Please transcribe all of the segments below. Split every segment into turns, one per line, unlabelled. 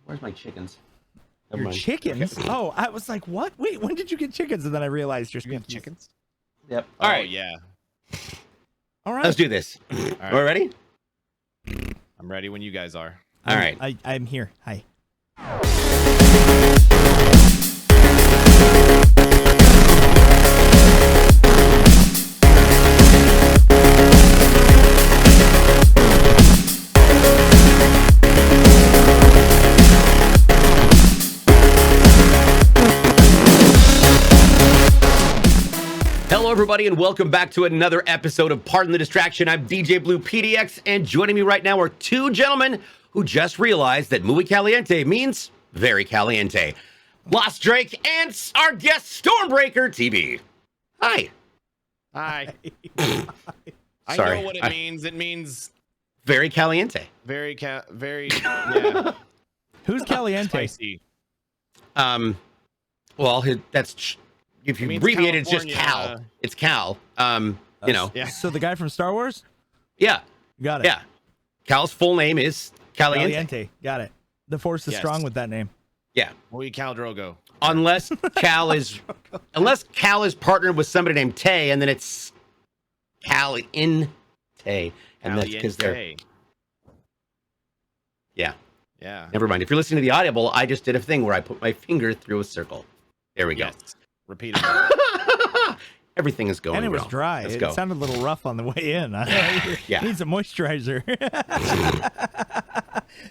Where's my chickens?
Your chickens? Okay. Oh, I was like, what? Wait, when did you get chickens? And then I realized you're
getting chickens.
Yep. All right.
Yeah.
All right.
Let's do this. All right. We're ready?
I'm ready when you guys are.
All right.
I'm here. Hi.
Hello, everybody, and welcome back to another episode of Pardon the Distraction. I'm DJ Blue PDX, and joining me right now are two gentlemen who just realized that muy caliente means very caliente. Lost Drake and our guest Stormbreaker TV. Hi.
Hi. I
Sorry.
know what it means. It means
very caliente.
Very, yeah.
Who's caliente?
Spicy.
Well, that's if you abbreviate it, it's just Cal. It's Cal. You know.
Yeah.
So the guy from Star Wars?
Yeah.
Got it.
Yeah. Cal's full name is Caliente.
Caliente. Got it. The Force is strong with that name.
Yeah.
Muy Cal Drogo.
Unless Cal is partnered with somebody named Tay, and then it's Caliente, and that's because they're. Yeah.
Yeah.
Never mind. If you're listening to the audible, I just did a thing where I put my finger through a circle. There we go.
Repeat it.
Everything is going.
And it was
well.
dry.
Let's
It
go.
sounded a little rough on the way in.
Yeah.
Need some moisturizer.
When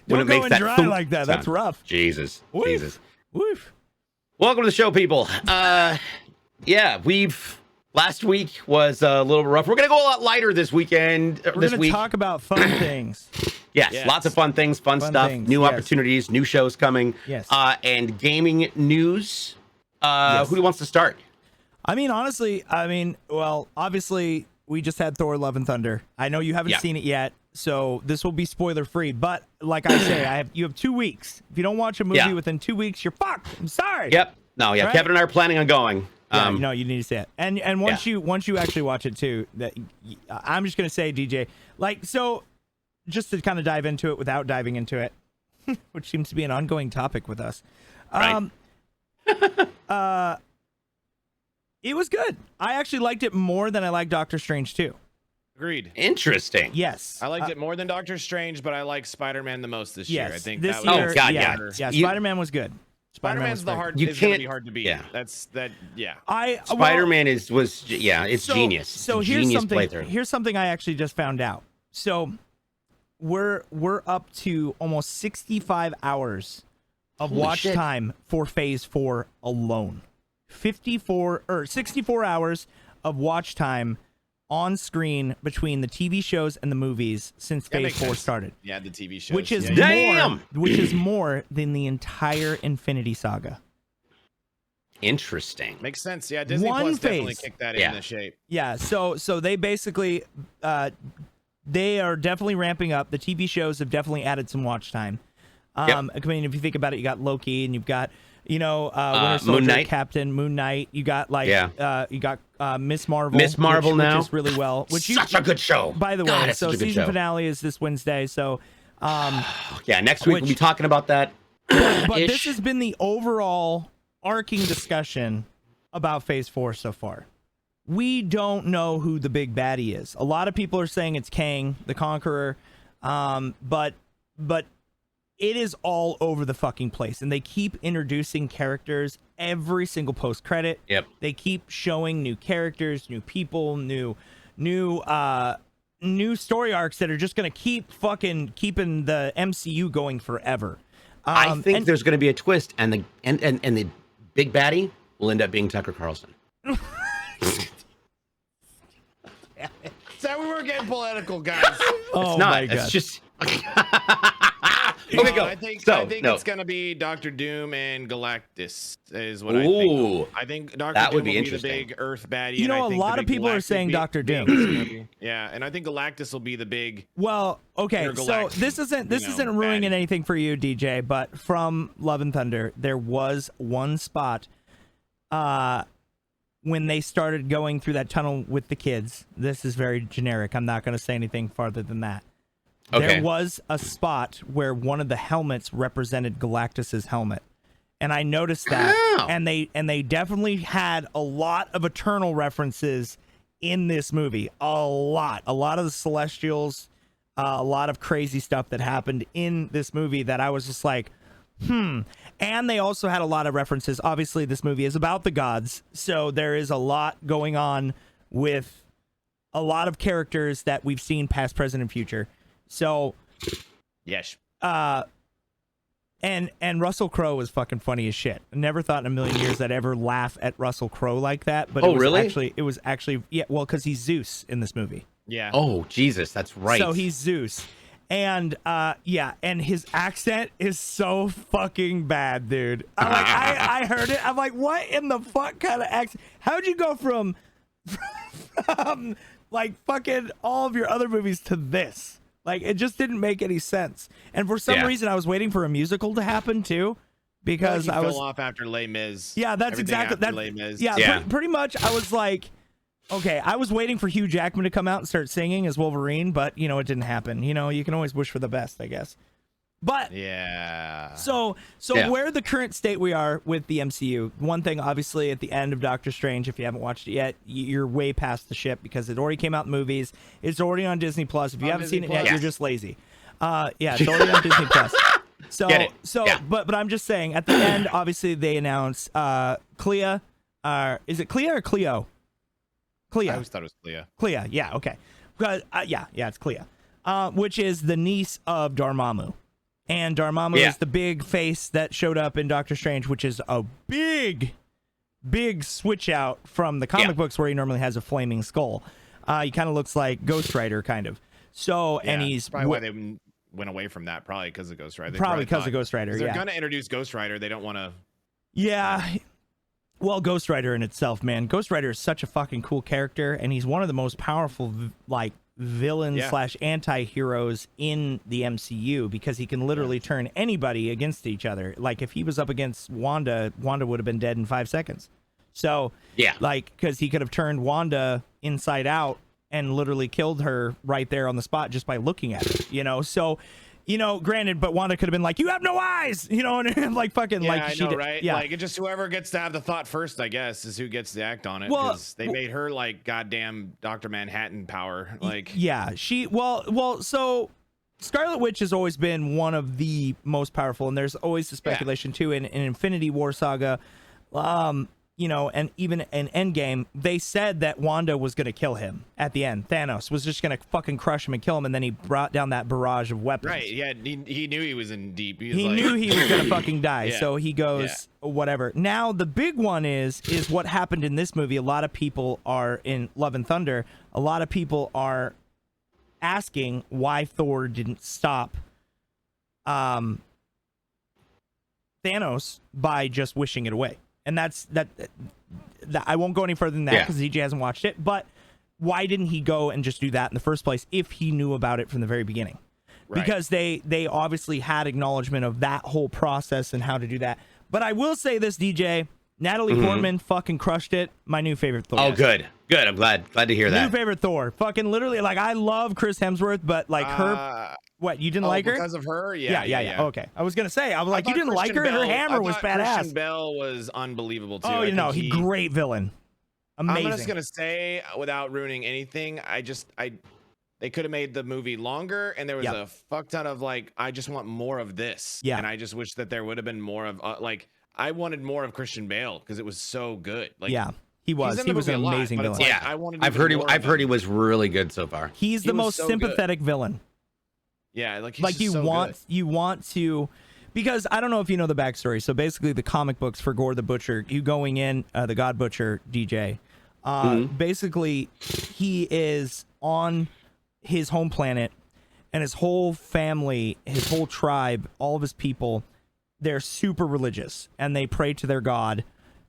Don't
it
go
makes
in
that
dry
thump
like that.
sound.
That's rough.
Jesus.
Woof.
Jesus.
Woof.
Welcome to the show, people. Yeah, last week was a little rough. We're gonna go a lot lighter this weekend.
We're gonna talk about fun things.
Yes, lots of fun things, fun stuff,
things,
new opportunities, new shows coming.
Yes.
And gaming news. Who wants to start?
I mean, honestly, well, obviously, we just had Thor: Love and Thunder. I know you haven't seen it yet, so this will be spoiler free. But like I say, you have 2 weeks. If you don't watch a movie within 2 weeks, you're fucked. I'm sorry.
Yep. No. Yeah.
Right?
Kevin and I are planning on going.
No, you need to see it. And once you actually watch it too, I'm just gonna say, DJ, like, so just to kind of dive into it without diving into it, which seems to be an ongoing topic with us.
Right.
It was good. I actually liked it more than I liked Doctor Strange 2.
Agreed.
Interesting.
Yes.
I liked it more than Doctor Strange, but I like Spider-Man the most this year. I think
this
that was
year, yeah. Spider-Man was good.
Spider-Man's the hard.
You
it's
can't
gonna be hard to beat.
Yeah.
Yeah.
Spider-Man it's genius.
So
genius playthrough.
Here's something I actually just found out. So we're up to almost 65 hours of watch time for Phase 4 alone. 64 hours of watch time on screen between the TV shows and the movies since Phase 4 started.
Yeah, the TV shows.
Which is which is more than the entire Infinity Saga.
Interesting.
Makes sense. Yeah, Disney Plus definitely kicked that into shape.
Yeah, so they basically they are definitely ramping up. The TV shows have definitely added some watch time. I mean, if you think about it, you got Loki and you've got Winter Soldier,
Moon Knight.
Captain, Moon Knight. You got you got Miss Marvel.
Miss Marvel
which
now
is really well.
Such a good show.
By the way, so season finale is this Wednesday. So
next week we'll be talking about that.
But this has been the overall arcing discussion about Phase 4 so far. We don't know who the big baddie is. A lot of people are saying it's Kang, the Conqueror, but it is all over the fucking place, and they keep introducing characters every single post-credit.
Yep.
They keep showing new characters, new people, new story arcs that are just gonna keep fucking keeping the MCU going forever.
I think there's going to be a twist, and the big baddie will end up being Tucker Carlson.
So we were getting political, guys.
It's not. It's just.
Okay, go. I think it's gonna be Doctor Doom and Galactus is what I think. I think Doctor Doom will be the big Earth baddie.
You know, a lot of people are saying Doctor Doom.
Yeah, and I think Galactus will be the big.
Well, okay, so this isn't ruining anything for you, DJ. But from Love and Thunder, there was one spot, when they started going through that tunnel with the kids. This is very generic. I'm not going to say anything farther than that. there was a spot where one of the helmets represented Galactus's helmet. And I noticed that, and they definitely had a lot of Eternal references in this movie. A lot of the Celestials, a lot of crazy stuff that happened in this movie that I was just like, And they also had a lot of references. Obviously, this movie is about the gods, so there is a lot going on with a lot of characters that we've seen past, present, and future. So,
yes.
And Russell Crowe was fucking funny as shit. I never thought in a million years I'd ever laugh at Russell Crowe like that. But it was actually yeah, well, because he's Zeus in this movie.
Yeah.
Oh, Jesus, that's right.
So he's Zeus. And and his accent is so fucking bad, dude. I heard it. I'm like, what in the fuck kind of accent? How'd you go from like fucking all of your other movies to this? Like, it just didn't make any sense. And for some reason, I was waiting for a musical to happen, too. Because I was
fell off after Les Mis.
Yeah, that's exactly that. Les Mis. Yeah. Pretty much, I was like, okay, I was waiting for Hugh Jackman to come out and start singing as Wolverine, but, it didn't happen. You can always wish for the best, I guess. But
yeah.
So where the current state we are with the MCU, one thing obviously at the end of Doctor Strange, if you haven't watched it yet, you're way past the ship because it already came out in movies. It's already on Disney Plus. If you haven't seen it yet, you're just lazy. It's already on Disney Plus. But I'm just saying at the end, obviously they announced Clea. Is it Clea or Cleo? Clea.
I always thought it was Clea.
Clea. Yeah. Okay. It's Clea, which is the niece of Dormammu. And Dormammu is the big face that showed up in Doctor Strange, which is a big switch out from the comic books where he normally has a flaming skull. He kind of looks like Ghost Rider, kind of. So, and he's
probably why they went away from that, probably because of Ghost Rider.
Probably because of Ghost Rider.
They're gonna introduce Ghost Rider. They don't want to.
Yeah. Well, Ghost Rider in itself, man. Ghost Rider is such a fucking cool character, and he's one of the most powerful, villains / anti-heroes in the MCU because he can literally turn anybody against each other. Like if he was up against Wanda would have been dead in 5 seconds. So because he could have turned Wanda inside out and literally killed her right there on the spot just by looking at her. So granted, but Wanda could have been like, you have no eyes, and like fucking
right? Yeah, like it just whoever gets to have the thought first, I guess, is who gets to act on it. Because they made her like goddamn Dr. Manhattan power. Like
so Scarlet Witch has always been one of the most powerful, and there's always the speculation too in Infinity War saga. And even in Endgame, they said that Wanda was going to kill him at the end. Thanos was just going to fucking crush him and kill him, and then he brought down that barrage of weapons.
Right, yeah, he knew he was in deep.
He knew he was going to fucking die, so he goes, whatever. Now, the big one is what happened in this movie. A lot of people are in Love and Thunder. A lot of people are asking why Thor didn't stop Thanos by just wishing it away. And that's I won't go any further than that because DJ hasn't watched it. But why didn't he go and just do that in the first place if he knew about it from the very beginning? Right. Because they obviously had acknowledgement of that whole process and how to do that. But I will say this, DJ, Natalie Portman fucking crushed it. My new favorite Thor.
Oh, good. I'm glad to hear that.
New favorite Thor. Fucking literally, like, I love Chris Hemsworth, but like her. What, you didn't like her?
Because of her? Yeah.
Okay. I was going to say, I was like, you didn't like her? Her hammer was badass.
Christian Bale was unbelievable, too.
Oh, he's great villain. Amazing.
I'm just going to say, without ruining anything, they could have made the movie longer, and there was a fuck ton of, like, I just want more of this. Yeah. And I just wish that there would have been more of, I wanted more of Christian Bale, because it was so good. Like,
he was an amazing villain.
Like,
I've heard he was really good so far.
He's the most sympathetic villain.
Yeah,
you want to, because I don't know if you know the backstory. So basically, the comic books for Gore the Butcher, you going in the God Butcher DJ. Basically, he is on his home planet, and his whole family, his whole tribe, all of his people, they're super religious, and they pray to their God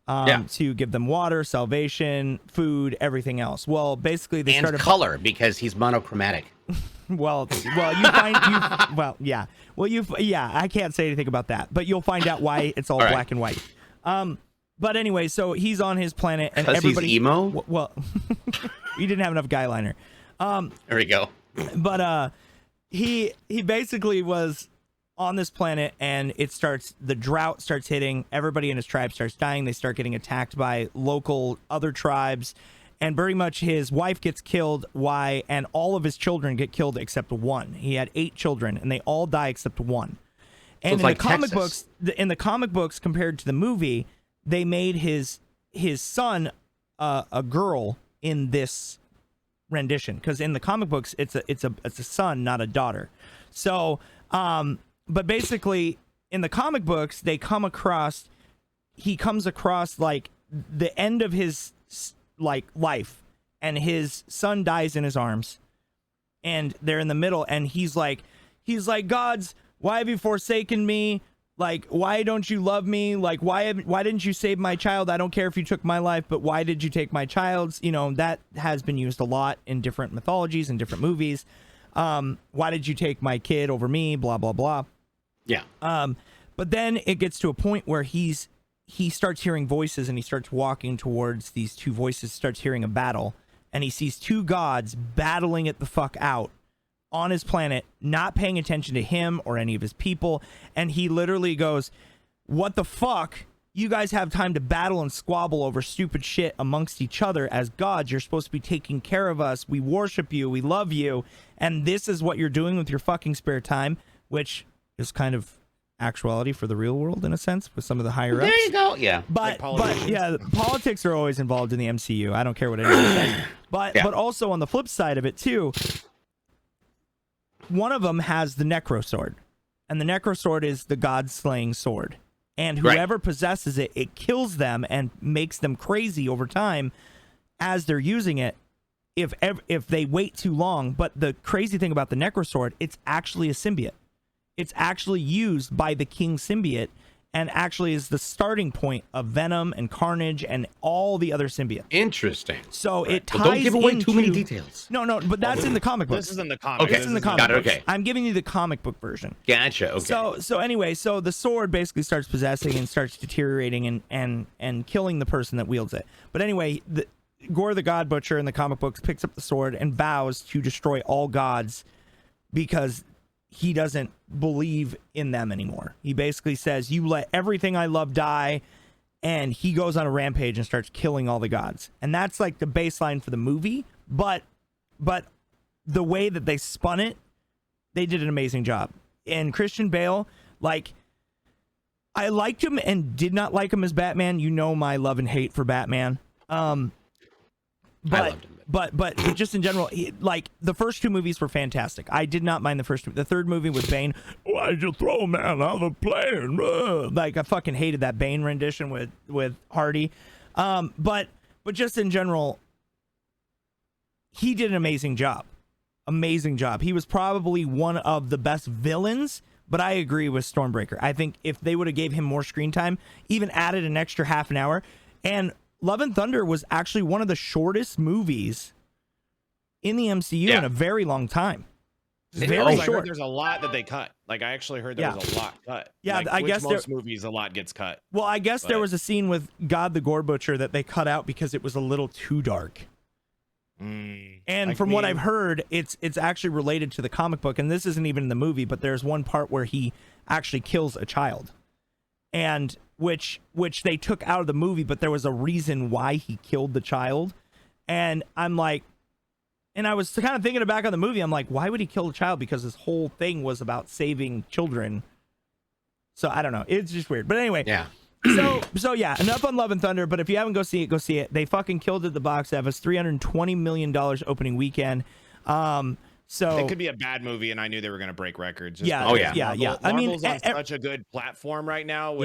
to give them water, salvation, food, everything else. Well, basically, they started
color because he's monochromatic.
I can't say anything about that, but you'll find out why it's all black and white. But anyway, so he's on his planet, and everybody.
He's emo?
Well, he didn't have enough guy liner.
There we go.
But he basically was on this planet, and the drought starts hitting. Everybody in his tribe starts dying. They start getting attacked by local other tribes, and pretty much his wife gets killed. And all of his children get killed except one. He had 8 children, and they all die except one. And in
like
the comic books, compared to the movie, they made his son a girl in this rendition, because in the comic books it's a son, not a daughter. So but basically in the comic books he comes across like the end of his like life, and his son dies in his arms, and they're in the middle, and he's like, gods, why have you forsaken me? Like, why don't you love me? Like, why didn't you save my child? I don't care if you took my life, but why did you take my child's? You know, that has been used a lot in different mythologies and different movies. Why did you take my kid over me? Blah, blah, blah.
Yeah.
But then it gets to a point where he starts hearing voices, and he starts walking towards these 2 voices, starts hearing a battle, and he sees 2 gods battling it the fuck out on his planet, not paying attention to him or any of his people. And he literally goes, what the fuck? You guys have time to battle and squabble over stupid shit amongst each other as gods. You're supposed to be taking care of us. We worship you. We love you. And this is what you're doing with your fucking spare time, which is kind of actuality for the real world in a sense with some of the higher ups.
There you go. Yeah.
But yeah, politics are always involved in the MCU. I don't care what anyone says. But also on the flip side of it too, one of them has the Necro Sword, and the Necro Sword is the god-slaying sword. And whoever possesses it, it kills them and makes them crazy over time as they're using it if they wait too long. But the crazy thing about the Necro Sword, it's actually a symbiote. It's actually used by the King symbiote, and actually is the starting point of Venom and Carnage and all the other symbiotes.
Interesting.
So it ties
don't give away
into,
too many details.
No, but that's in the comic book.
This is in the comic.
Okay.
It's in the comic
Got it,
books.
okay.
I'm giving you the comic book version.
Gotcha. Okay.
So anyway, so the sword basically starts possessing and starts deteriorating and killing the person that wields it. But anyway, Gore the God Butcher in the comic books picks up the sword and vows to destroy all gods because he doesn't believe in them anymore. He basically says, you let everything I love die, and he goes on a rampage and starts killing all the gods. And that's like the baseline for the movie, but the way that they spun it, they did an amazing job. And Christian Bale, like, I liked him and did not like him as Batman. You know my love and hate for Batman.
I loved him.
But just in general, like the first 2 movies were fantastic. I did not mind the first 2. The third movie with Bane. Why'd you throw a man out of a plane? Like I fucking hated that Bane rendition with Hardy. But just in general, he did an amazing job. Amazing job. He was probably one of the best villains. But I agree with Stormbreaker. I think if they would have gave him more screen time, even added an extra half an hour, and Love and Thunder was actually one of the shortest movies in the MCU in a very long time. Very short.
There's a lot that they cut. Like I actually heard there was a lot cut.
Yeah,
like,
I guess
most movies a lot gets cut.
Well, I guess there was a scene with God the Gore Butcher that they cut out because it was a little too dark. And from what I've heard, it's actually related to the comic book, and this isn't even in the movie, but there's one part where he actually kills a child, and which they took out of the movie, but there was a reason why he killed the child. And I'm like, and I was kind of thinking back on the movie, I'm like, why would he kill the child? Because this whole thing was about saving children. So I don't know, it's just weird. But anyway,
yeah.
So yeah, enough on Love and Thunder, but if you haven't go see it. They fucking killed it at the box office, $320 million opening weekend. So
it could be a bad movie, and I knew they were going to break records.
Yeah.
Marvel's on such a good platform right now.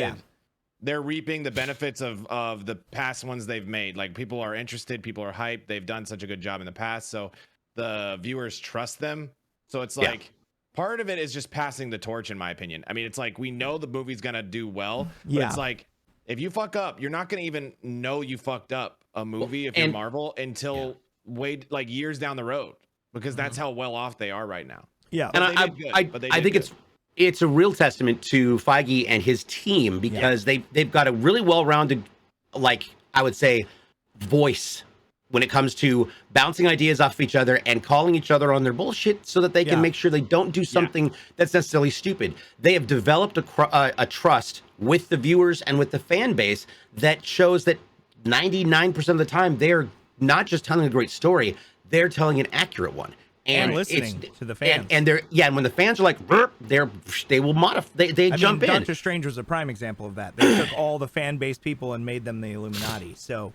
They're reaping the benefits of the past ones they've made. Like people are interested, people are hyped. They've done such a good job in the past, so the viewers trust them. So it's like part of it is just passing the torch, in my opinion. I mean, it's like we know the movie's going to do well, but it's like if you fuck up, you're not going to even know you fucked up a movie if you're Marvel until like years down the road. Because that's how well off they are right now.
Yeah,
and I think it's a real testament to Feige and his team because they've got a really well-rounded, like I would say, voice when it comes to bouncing ideas off of each other and calling each other on their bullshit so that they can make sure they don't do something that's necessarily stupid. They have developed a trust with the viewers and with the fan base that shows that 99% of the time, they're not just telling a great story, they're telling an accurate one.
And listening to the fans.
And when the fans are like, they will modify, they jump in.
Doctor Strange was a prime example of that. They took all the fan-based people and made them the Illuminati, so...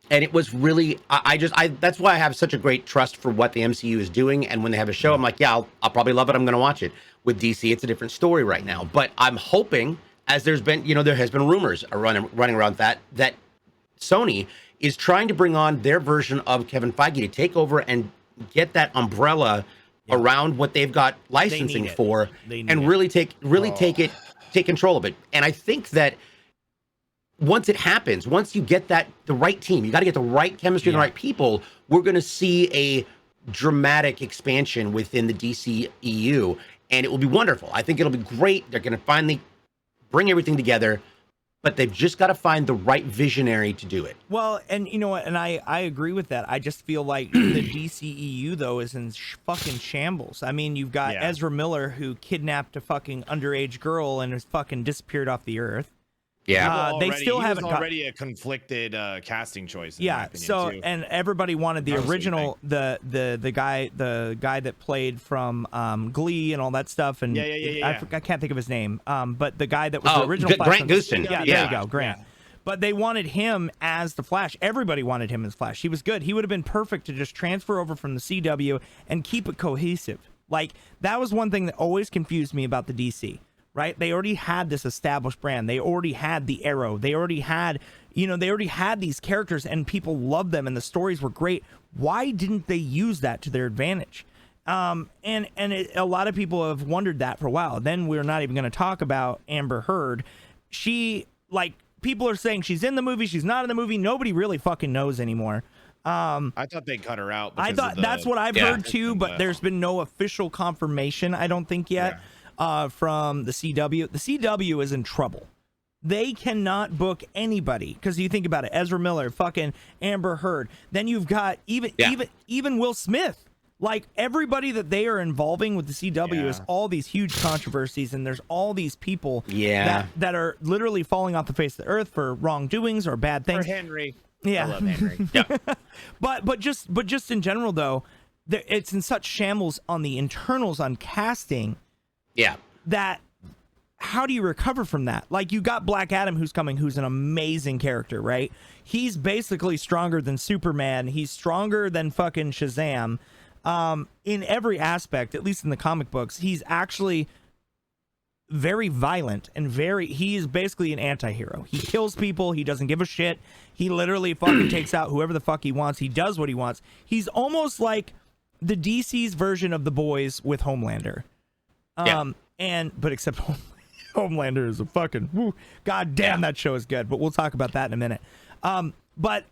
And it was really, that's why I have such a great trust for what the MCU is doing. And when they have a show, I'm like, yeah, I'll probably love it. I'm going to watch it. With DC, it's a different story right now. But I'm hoping, as there's been, there has been rumors running around that Sony is trying to bring on their version of Kevin Feige to take over and get that umbrella around what they've got licensing for, and really take control of it. And I think that once it happens, once you get the right team, you got to get the right chemistry and the right people, we're going to see a dramatic expansion within the DCEU, and it will be wonderful. I think it'll be great. They're going to finally bring everything together, but they've just got to find the right visionary to do it.
Well, and you know what? And I agree with that. I just feel like the DCEU, though, is in fucking shambles. I mean, you've got Ezra Miller, who kidnapped a fucking underage girl and has fucking disappeared off the earth.
Yeah,
they still haven't
already a conflicted casting choice. In my opinion,
so
too.
And everybody wanted the original, the guy that played from Glee and all that stuff. And I can't think of his name. But the guy that was the original
Grant Gustin.
Yeah, there you go, Grant. But they wanted him as the Flash. Everybody wanted him as Flash. He was good. He would have been perfect to just transfer over from the CW and keep it cohesive. Like, that was one thing that always confused me about the DC. Right? They already had this established brand. They already had the Arrow. They already had, these characters and people loved them and the stories were great. Why didn't they use that to their advantage? A lot of people have wondered that for a while. Then we're not even going to talk about Amber Heard. People are saying she's in the movie, she's not in the movie. Nobody really fucking knows anymore.
I thought they cut her out.
I thought that's what I've heard too, but there's been no official confirmation, I don't think yet. Yeah. From the CW. The CW is in trouble. They cannot book anybody because you think about it, Ezra Miller, fucking Amber Heard. Then you've got even Will Smith. Like, everybody that they are involving with the CW is all these huge controversies, and there's all these people that are literally falling off the face of the earth for wrongdoings or bad things.
For Henry.
Yeah.
I love Henry.
But just in general though, it's in such shambles on the internals on casting.
Yeah.
That, how do you recover from that? Like, you got Black Adam who's coming, who's an amazing character, right? He's basically stronger than Superman. He's stronger than fucking Shazam. In every aspect, at least in the comic books, he's actually very violent and he is basically an anti-hero. He kills people. He doesn't give a shit. He literally fucking takes out whoever the fuck he wants. He does what he wants. He's almost like the DC's version of The Boys with Homelander. But except Homelander is a fucking god damn, that show is good, but we'll talk about that in a minute. But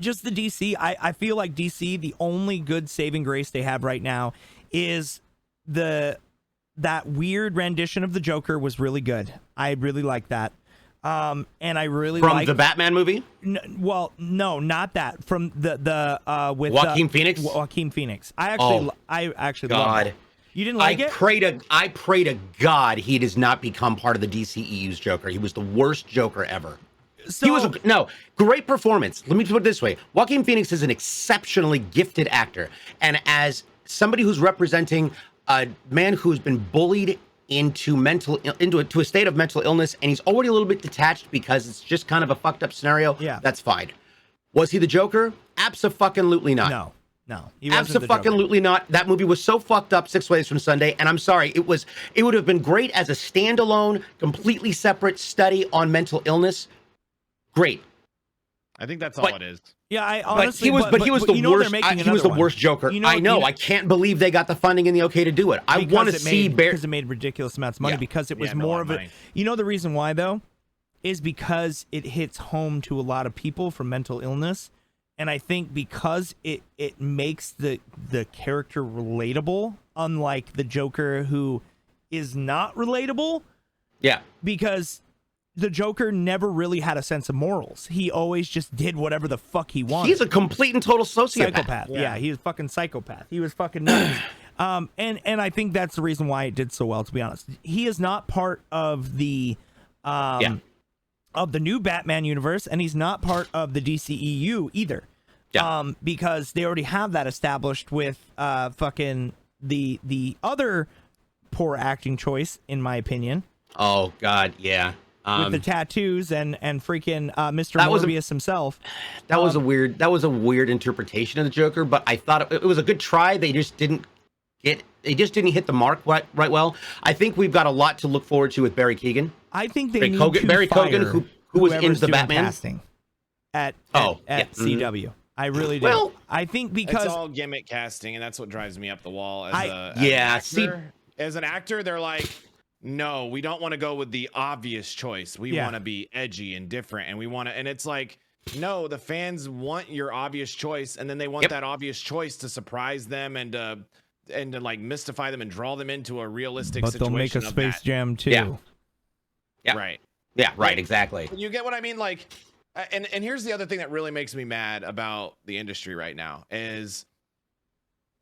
just the DC, I feel like DC, the only good saving grace they have right now is that weird rendition of the Joker was really good. I really like that. And I really
from the Batman movie.
No, not that. From the with
Joaquin Phoenix.
Joaquin Phoenix. I actually love it. You didn't like it?
I pray to God he does not become part of the DCEU's Joker. He was the worst Joker ever. So, he was great performance. Let me put it this way: Joaquin Phoenix is an exceptionally gifted actor, and as somebody who's representing a man who's been bullied into a state of mental illness, and he's already a little bit detached because it's just kind of a fucked up scenario. Yeah, that's fine. Was he the Joker? Abso-fucking-lutely not.
No,
absolutely not. That movie was so fucked up 6 Ways from Sunday, and I'm sorry. It would have been great as a standalone, completely separate study on mental illness. Great.
I think that's all it is.
Yeah, I honestly.
But he was the worst. He was the worst Joker. I know. I can't believe they got the funding and the okay to do it. I want to see
because it made ridiculous amounts of money because it was more of a. You know the reason why though, is because it hits home to a lot of people from mental illness. And I think because it makes the character relatable, unlike the Joker who is not relatable.
Yeah.
Because the Joker never really had a sense of morals. He always just did whatever the fuck he wanted.
He's a complete and total sociopath.
Psychopath. Yeah, he was fucking psychopath. He was fucking nuts. And I think that's the reason why it did so well, to be honest. He is not part of the new Batman universe, and he's not part of the DCEU either. Yeah. Because they already have that established with fucking the other poor acting choice, in my opinion.
Oh God, yeah.
With the tattoos and freaking Mr. Morbius himself.
That was a weird interpretation of the Joker, but I thought it was a good try. They just didn't hit the mark right well. I think we've got a lot to look forward to with Barry Keoghan.
I think they need to
Barry
fire
Keoghan, who was in the Batman
casting at CW. I really do. Well, I think because
it's all gimmick casting, and that's what drives me up the wall. As an actor, they're like, no, we don't want to go with the obvious choice. We want to be edgy and different, and we want to. And it's like, no, the fans want your obvious choice, and then they want that obvious choice to surprise them and to like mystify them and draw them into a realistic situation.
But they'll make a Space Jam too.
Yeah.
Right.
Yeah. Right. Exactly.
You get what I mean? Like. And here's the other thing that really makes me mad about the industry right now is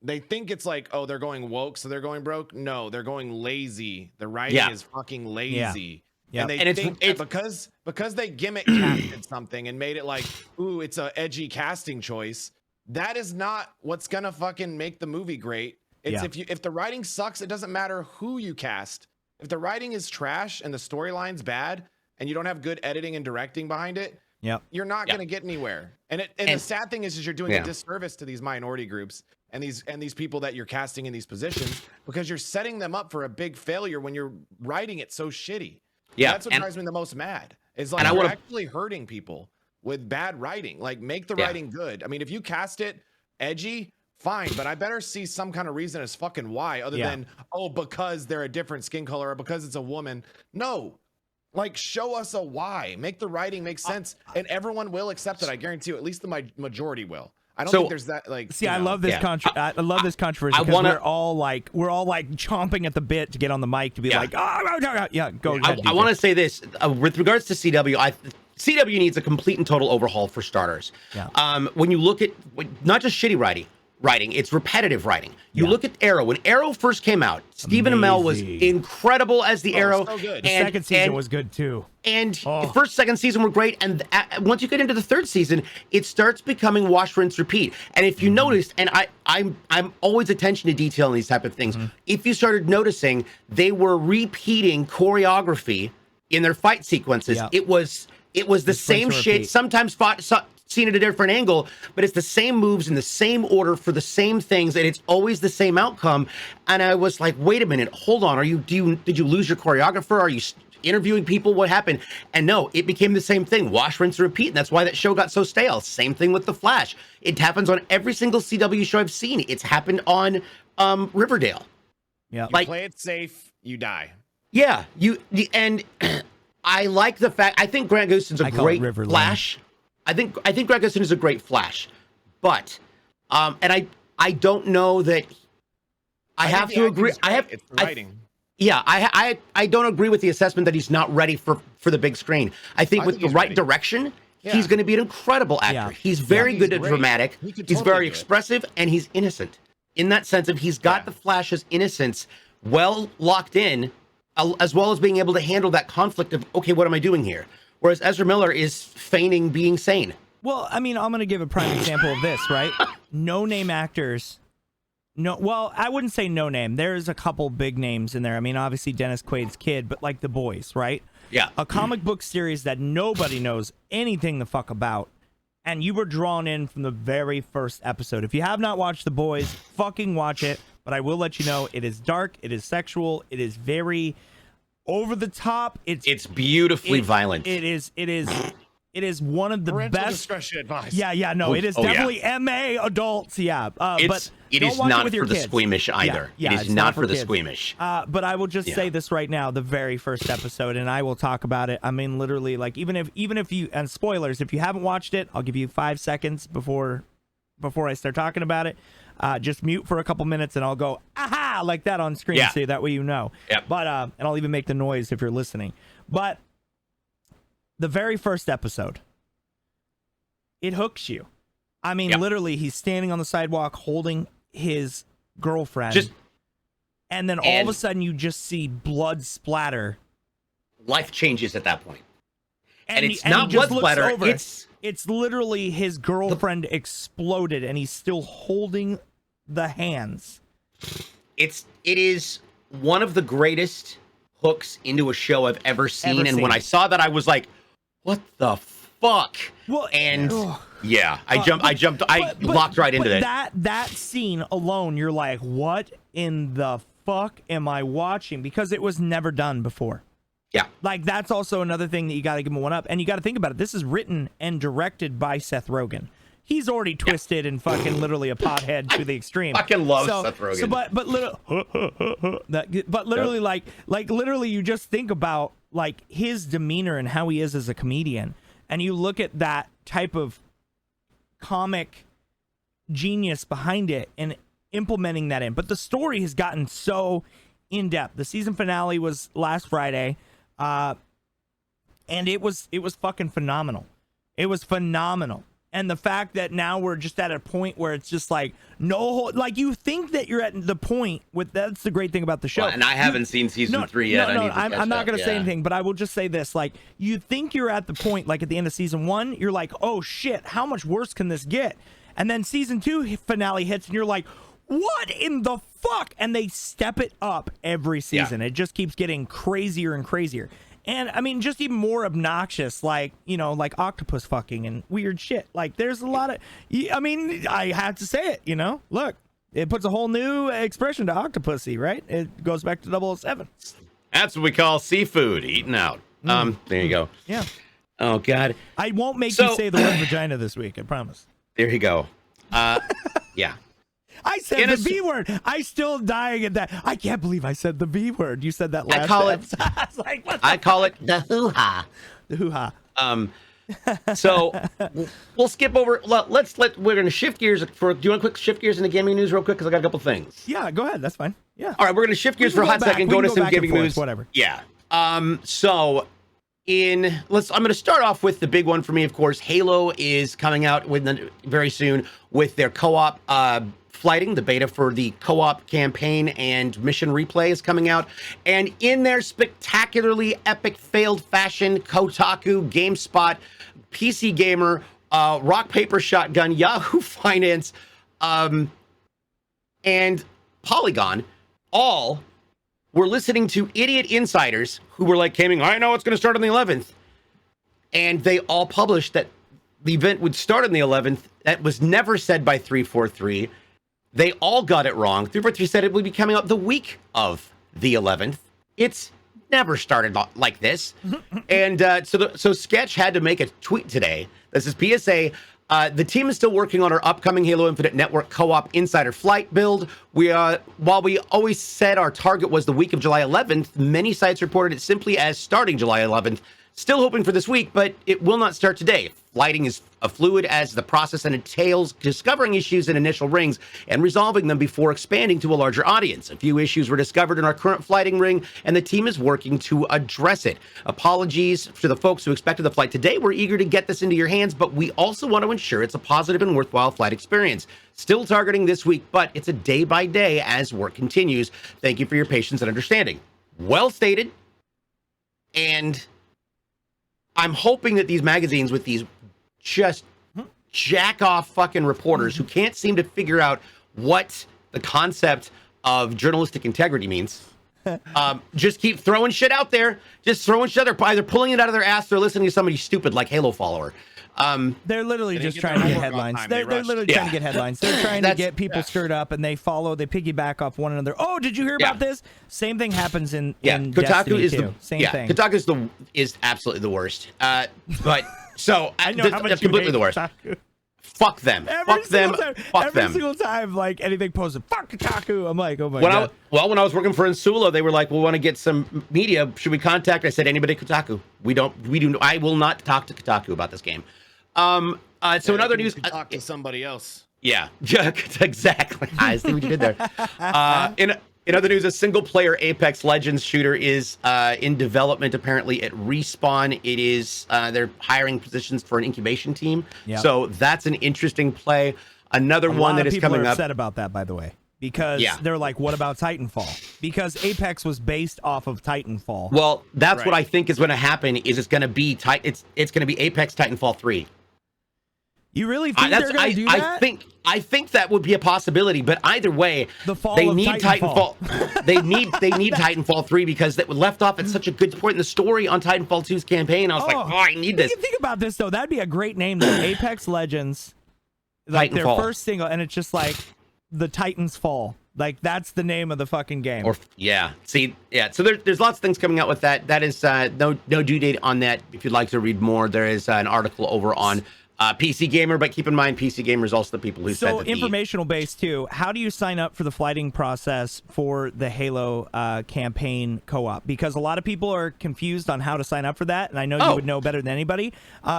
they think it's like, oh, they're going woke, so they're going broke. No, they're going lazy. The writing is fucking lazy. Yeah. And they think because they gimmick casted something and made it like, ooh, it's a edgy casting choice. That is not what's gonna fucking make the movie great. It's if the writing sucks, it doesn't matter who you cast. If the writing is trash and the storyline's bad and you don't have good editing and directing behind it, you're not going to get anywhere. And the sad thing is you're doing a disservice to these minority groups and these people that you're casting in these positions because you're setting them up for a big failure when you're writing it so shitty. Yeah, that's what drives me the most mad. Is like you're actually hurting people with bad writing. Like make the writing good. I mean, if you cast it edgy, fine, but I better see some kind of reason as fucking why, other than because they're a different skin color or because it's a woman. No. Like, show us a why. Make the writing make sense, and everyone will accept it. I guarantee you, at least the majority will. I don't think there's that. Like,
see, I love this I love this controversy because we're all like chomping at the bit to get on the mic to be like, go.
I want to say this with regards to CW. CW needs a complete and total overhaul for starters. Yeah. When you look at not just shitty writing, it's repetitive writing. You look at Arrow. When Arrow first came out, Stephen Amell was incredible as the Arrow.
So good.
The second season was good too.
And the first, second season were great. And once you get into the third season, it starts becoming wash, rinse, repeat. And if you noticed, and I'm always attention to detail in these type of things. If you started noticing, they were repeating choreography in their fight sequences. It was the same shit. Sometimes seen at a different angle, but it's the same moves in the same order for the same things, and it's always the same outcome. And I was like, wait a minute, hold on. Did you lose your choreographer? Are you interviewing people? What happened? And no, it became the same thing. Wash, rinse, repeat. And that's why that show got so stale. Same thing with The Flash. It happens on every single CW show I've seen. It's happened on Riverdale.
Yeah. You play it safe, you die.
Yeah. And I like the fact, I think Grant Gustin's a great Flash. I think Grant Gustin is a great Flash, but and I don't know that I have to agree.
It's writing.
I don't agree with the assessment that he's not ready for the big screen. I think with the right direction, he's going to be an incredible actor. Yeah. He's very good at dramatic. He's very expressive, and he's innocent in that sense of he's got the Flash's innocence well locked in, as well as being able to handle that conflict of, okay, what am I doing here? Whereas Ezra Miller is feigning being sane.
Well, I mean, I'm going to give a prime example of this, right? No-name actors. Well, I wouldn't say no name. There's a couple big names in there. I mean, obviously Dennis Quaid's kid, but like The Boys, right?
Yeah.
A comic book series that nobody knows anything the fuck about, and you were drawn in from the very first episode. If you have not watched The Boys, fucking watch it. But I will let you know, it is dark, it is sexual, it is very over the top. It's
beautifully violent.
It is one of the best.
Discretion advice.
Yeah, no, it is definitely MA adults. Yeah, but
it is not for the squeamish either. Yeah, it is not for the squeamish.
But I will just say this right now: the very first episode, and I will talk about it. I mean, literally, like even if you, and spoilers, if you haven't watched it, I'll give you 5 seconds before I start talking about it. Just mute for a couple minutes and I'll go aha like that on screen, so that way you know.
Yep.
But and I'll even make the noise if you're listening. But the very first episode, it hooks you. I mean, literally, he's standing on the sidewalk holding his girlfriend, and then all of a sudden you just see blood splatter.
Life changes at that point.
And it's not blood splatter. It's literally his girlfriend exploded, and he's still holding the hands.
It is one of the greatest hooks into a show I've ever seen. And when I saw that, I was like, "What the fuck?"
Well,
and I locked right into it.
That scene alone, you're like, "What in the fuck am I watching?" Because it was never done before.
Yeah.
Like, that's also another thing that you got to give him one up. And you got to think about it. This is written and directed by Seth Rogen. He's already twisted and fucking literally a pothead to the extreme.
I fucking love Seth Rogen.
But literally, like literally, you just think about like his demeanor and how he is as a comedian, and you look at that type of comic genius behind it and implementing that in. But the story has gotten so in depth. The season finale was last Friday. And it was fucking phenomenal. It was phenomenal. And the fact that now we're just at a point where it's just like, no, like you think that you're at the point with, that's the great thing about the show.
Well, and I haven't seen season 3 yet.
I'm not going to say anything, but I will just say this. Like, you think you're at the point, like at the end of season 1, you're like, oh shit, how much worse can this get? And then season 2 finale hits and you're like, what in the fuck? And they step it up every season. It just keeps getting crazier and crazier. And I mean, just even more obnoxious, like, you know, like octopus fucking and weird shit. Like, there's a lot of, I mean, I have to say it, you know, look, it puts a whole new expression to octopusy, right? It goes back to 007.
That's what we call seafood, eating out. There you go.
Yeah.
Oh God.
I won't make you say the word vagina this week. I promise.
There you go. Yeah.
I said the V word. I still dying at that. I can't believe I said the V word. You said that last episode.
I call it the hoo-ha.
The hoo-ha.
So we'll skip over. We're going to shift gears. Do you want to quick shift gears into gaming news real quick? Because I got a couple things.
Yeah, go ahead. That's fine. Yeah.
All right, we're going to shift gears for a hot second. Go to some gaming news.
Whatever.
Yeah. So I'm going to start off with the big one for me, of course. Halo is coming out very soon with their co-op flighting. The beta for the co-op campaign and mission replay is coming out. And in their spectacularly epic failed fashion, Kotaku, GameSpot, PC Gamer, Rock Paper Shotgun, Yahoo Finance, and Polygon all were listening to idiot insiders who were like, I know it's going to start on the 11th. And they all published that the event would start on the 11th. That was never said by 343. They all got it wrong. 343 said it would be coming out the week of the 11th. It's never started like this. And so Sketch had to make a tweet today. This is PSA. The team is still working on our upcoming Halo Infinite Network co-op insider flight build. While we always said our target was the week of July 11th, many sites reported it simply as starting July 11th. Still hoping for this week, but it will not start today. Flighting is a fluid as the process and entails discovering issues in initial rings and resolving them before expanding to a larger audience. A few issues were discovered in our current flighting ring, and the team is working to address it. Apologies to the folks who expected the flight today. We're eager to get this into your hands, but we also want to ensure it's a positive and worthwhile flight experience. Still targeting this week, but it's a day by day as work continues. Thank you for your patience and understanding. Well stated. And I'm hoping that these magazines with these just jack off fucking reporters who can't seem to figure out what the concept of journalistic integrity means, just keep throwing shit out there. Just throwing shit out there, either pulling it out of their ass or listening to somebody stupid like Halo follower.
They're literally just trying to get headlines. They're literally trying to get headlines. They're trying to get people stirred up, and they piggyback off one another. Oh, did you hear about this? Same thing happens in
Kotaku
Destiny
is
too. Same thing.
Kotaku is absolutely the worst. But so
I know how much
that's completely the worst.
Kotaku.
Fuck them.
Every single time, like anything posted, fuck Kotaku. I'm like, oh my god.
When I was working for Insula, they were like, "We want to get some media. Should we contact?" I said, "Anybody at Kotaku? I will not talk to Kotaku about this game." So in other news,
talk to somebody else.
Yeah, exactly. I see what you did there. In other news, a single-player Apex Legends shooter is in development, apparently, at Respawn. It is, they're hiring positions for an incubation team. Yep. So that's an interesting play. Another one that is coming up.
People are upset about that, by the way, because they're like, what about Titanfall? Because Apex was based off of Titanfall.
Well, that's what I think is going to happen, is it's going to be it's going to be Apex Titanfall 3.
You really think they're going to do that?
I think that would be a possibility, but either way, they need Titanfall. they need Titanfall 3 because that left off at such a good point in the story on Titanfall 2's campaign. I was like, I need this.
Think about this though. That'd be a great name though. Apex Legends, like their first single, and it's just like the Titans Fall. Like that's the name of the fucking game.
So there's lots of things coming out with that. That is no due date on that. If you'd like to read more, there is an article over on PC Gamer, but keep in mind PC Gamer is also the people who said that.
So informational based too. How do you sign up for the flighting process for the Halo campaign co-op? Because a lot of people are confused on how to sign up for that, and I know you would know better than anybody.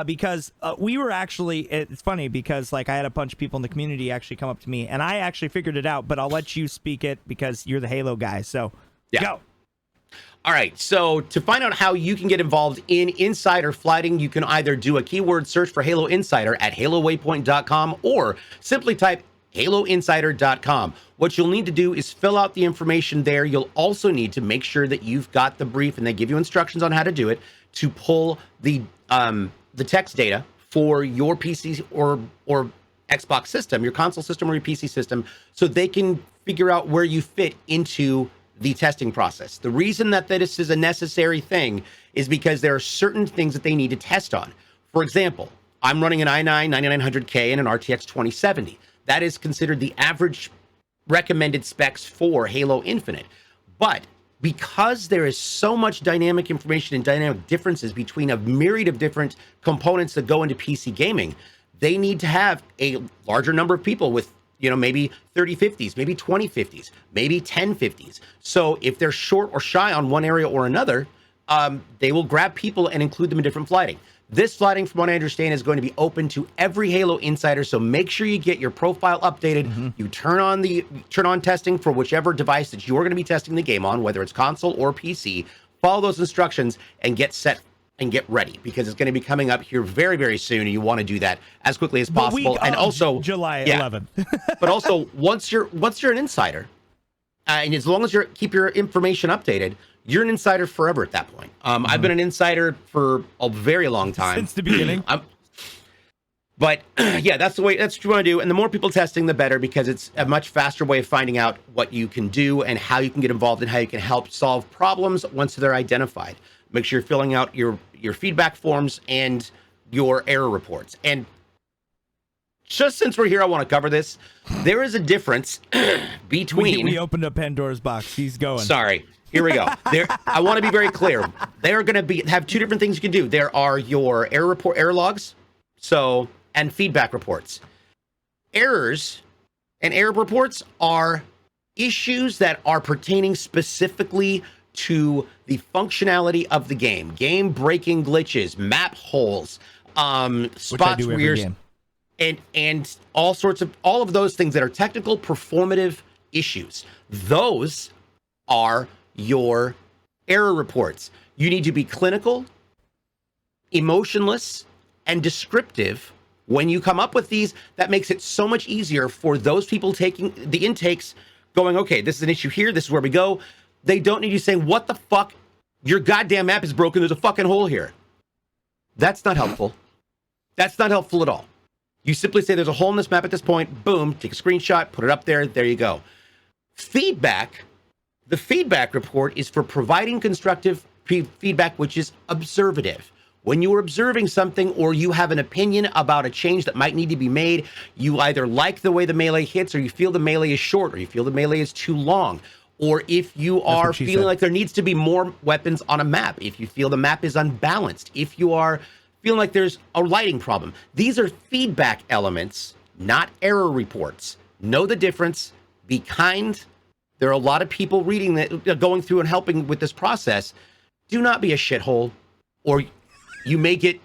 Because we were actually, it's funny because like I had a bunch of people in the community actually come up to me, and I actually figured it out. But I'll let you speak it because you're the Halo guy. So go.
All right, so to find out how you can get involved in insider flighting, you can either do a keyword search for Halo Insider at halowaypoint.com or simply type haloinsider.com. What you'll need to do is fill out the information there. You'll also need to make sure that you've got the brief, and they give you instructions on how to do it, to pull the text data for your PC or Xbox system, your console system or your PC system, so they can figure out where you fit into the testing process. The reason that this is a necessary thing is because there are certain things that they need to test on. For example, I'm running an i9 9900K and an RTX 2070. That is considered the average recommended specs for Halo Infinite. But because there is so much dynamic information and dynamic differences between a myriad of different components that go into PC gaming, they need to have a larger number of people with maybe 3050s, maybe 2050s, maybe 1050s. So if they're short or shy on one area or another, they will grab people and include them in different flighting. This flighting, from what I understand, is going to be open to every Halo Insider. So make sure you get your profile updated. You turn on testing for whichever device that you're going to be testing the game on, whether it's console or PC. Follow those instructions and get set and get ready, because it's going to be coming up here very, very soon, and you want to do that as quickly as possible. And also
July 11th.
But also, once you're an insider, and as long as you keep your information updated, you're an insider forever at that point. I've been an insider for a very long time,
since the beginning.
But that's what you want to do. And the more people testing, the better, because it's a much faster way of finding out what you can do and how you can get involved and how you can help solve problems once they're identified. Make sure you're filling out your feedback forms and your error reports. And just since we're here, I want to cover this. There is a difference between...
We opened up Pandora's box. He's going.
Sorry. Here we go. I want to be very clear. They're going to have two different things you can do. There are your error logs, and feedback reports. Errors and error reports are issues that are pertaining specifically to the functionality of the game breaking glitches, map holes, spots where you're, and all of those things that are technical, performative issues. Those are your error reports. You need to be clinical, emotionless, and descriptive when you come up with these. That makes it so much easier for those people taking the intakes, going, okay, this is an issue here, this is where we go. They don't need you saying, what the fuck? Your goddamn map is broken. There's a fucking hole here. That's not helpful. That's not helpful at all. You simply say there's a hole in this map at this point. Boom, take a screenshot, put it up there. There you go. Feedback. The feedback report is for providing constructive feedback, which is observative. When you are observing something or you have an opinion about a change that might need to be made, you either like the way the melee hits, or you feel the melee is short, or you feel the melee is too long. Or if you are feeling like there needs to be more weapons on a map, if you feel the map is unbalanced, if you are feeling like there's a lighting problem. These are feedback elements, not error reports. Know the difference. Be kind. There are a lot of people reading that, going through and helping with this process. Do not be a shithole, or you may get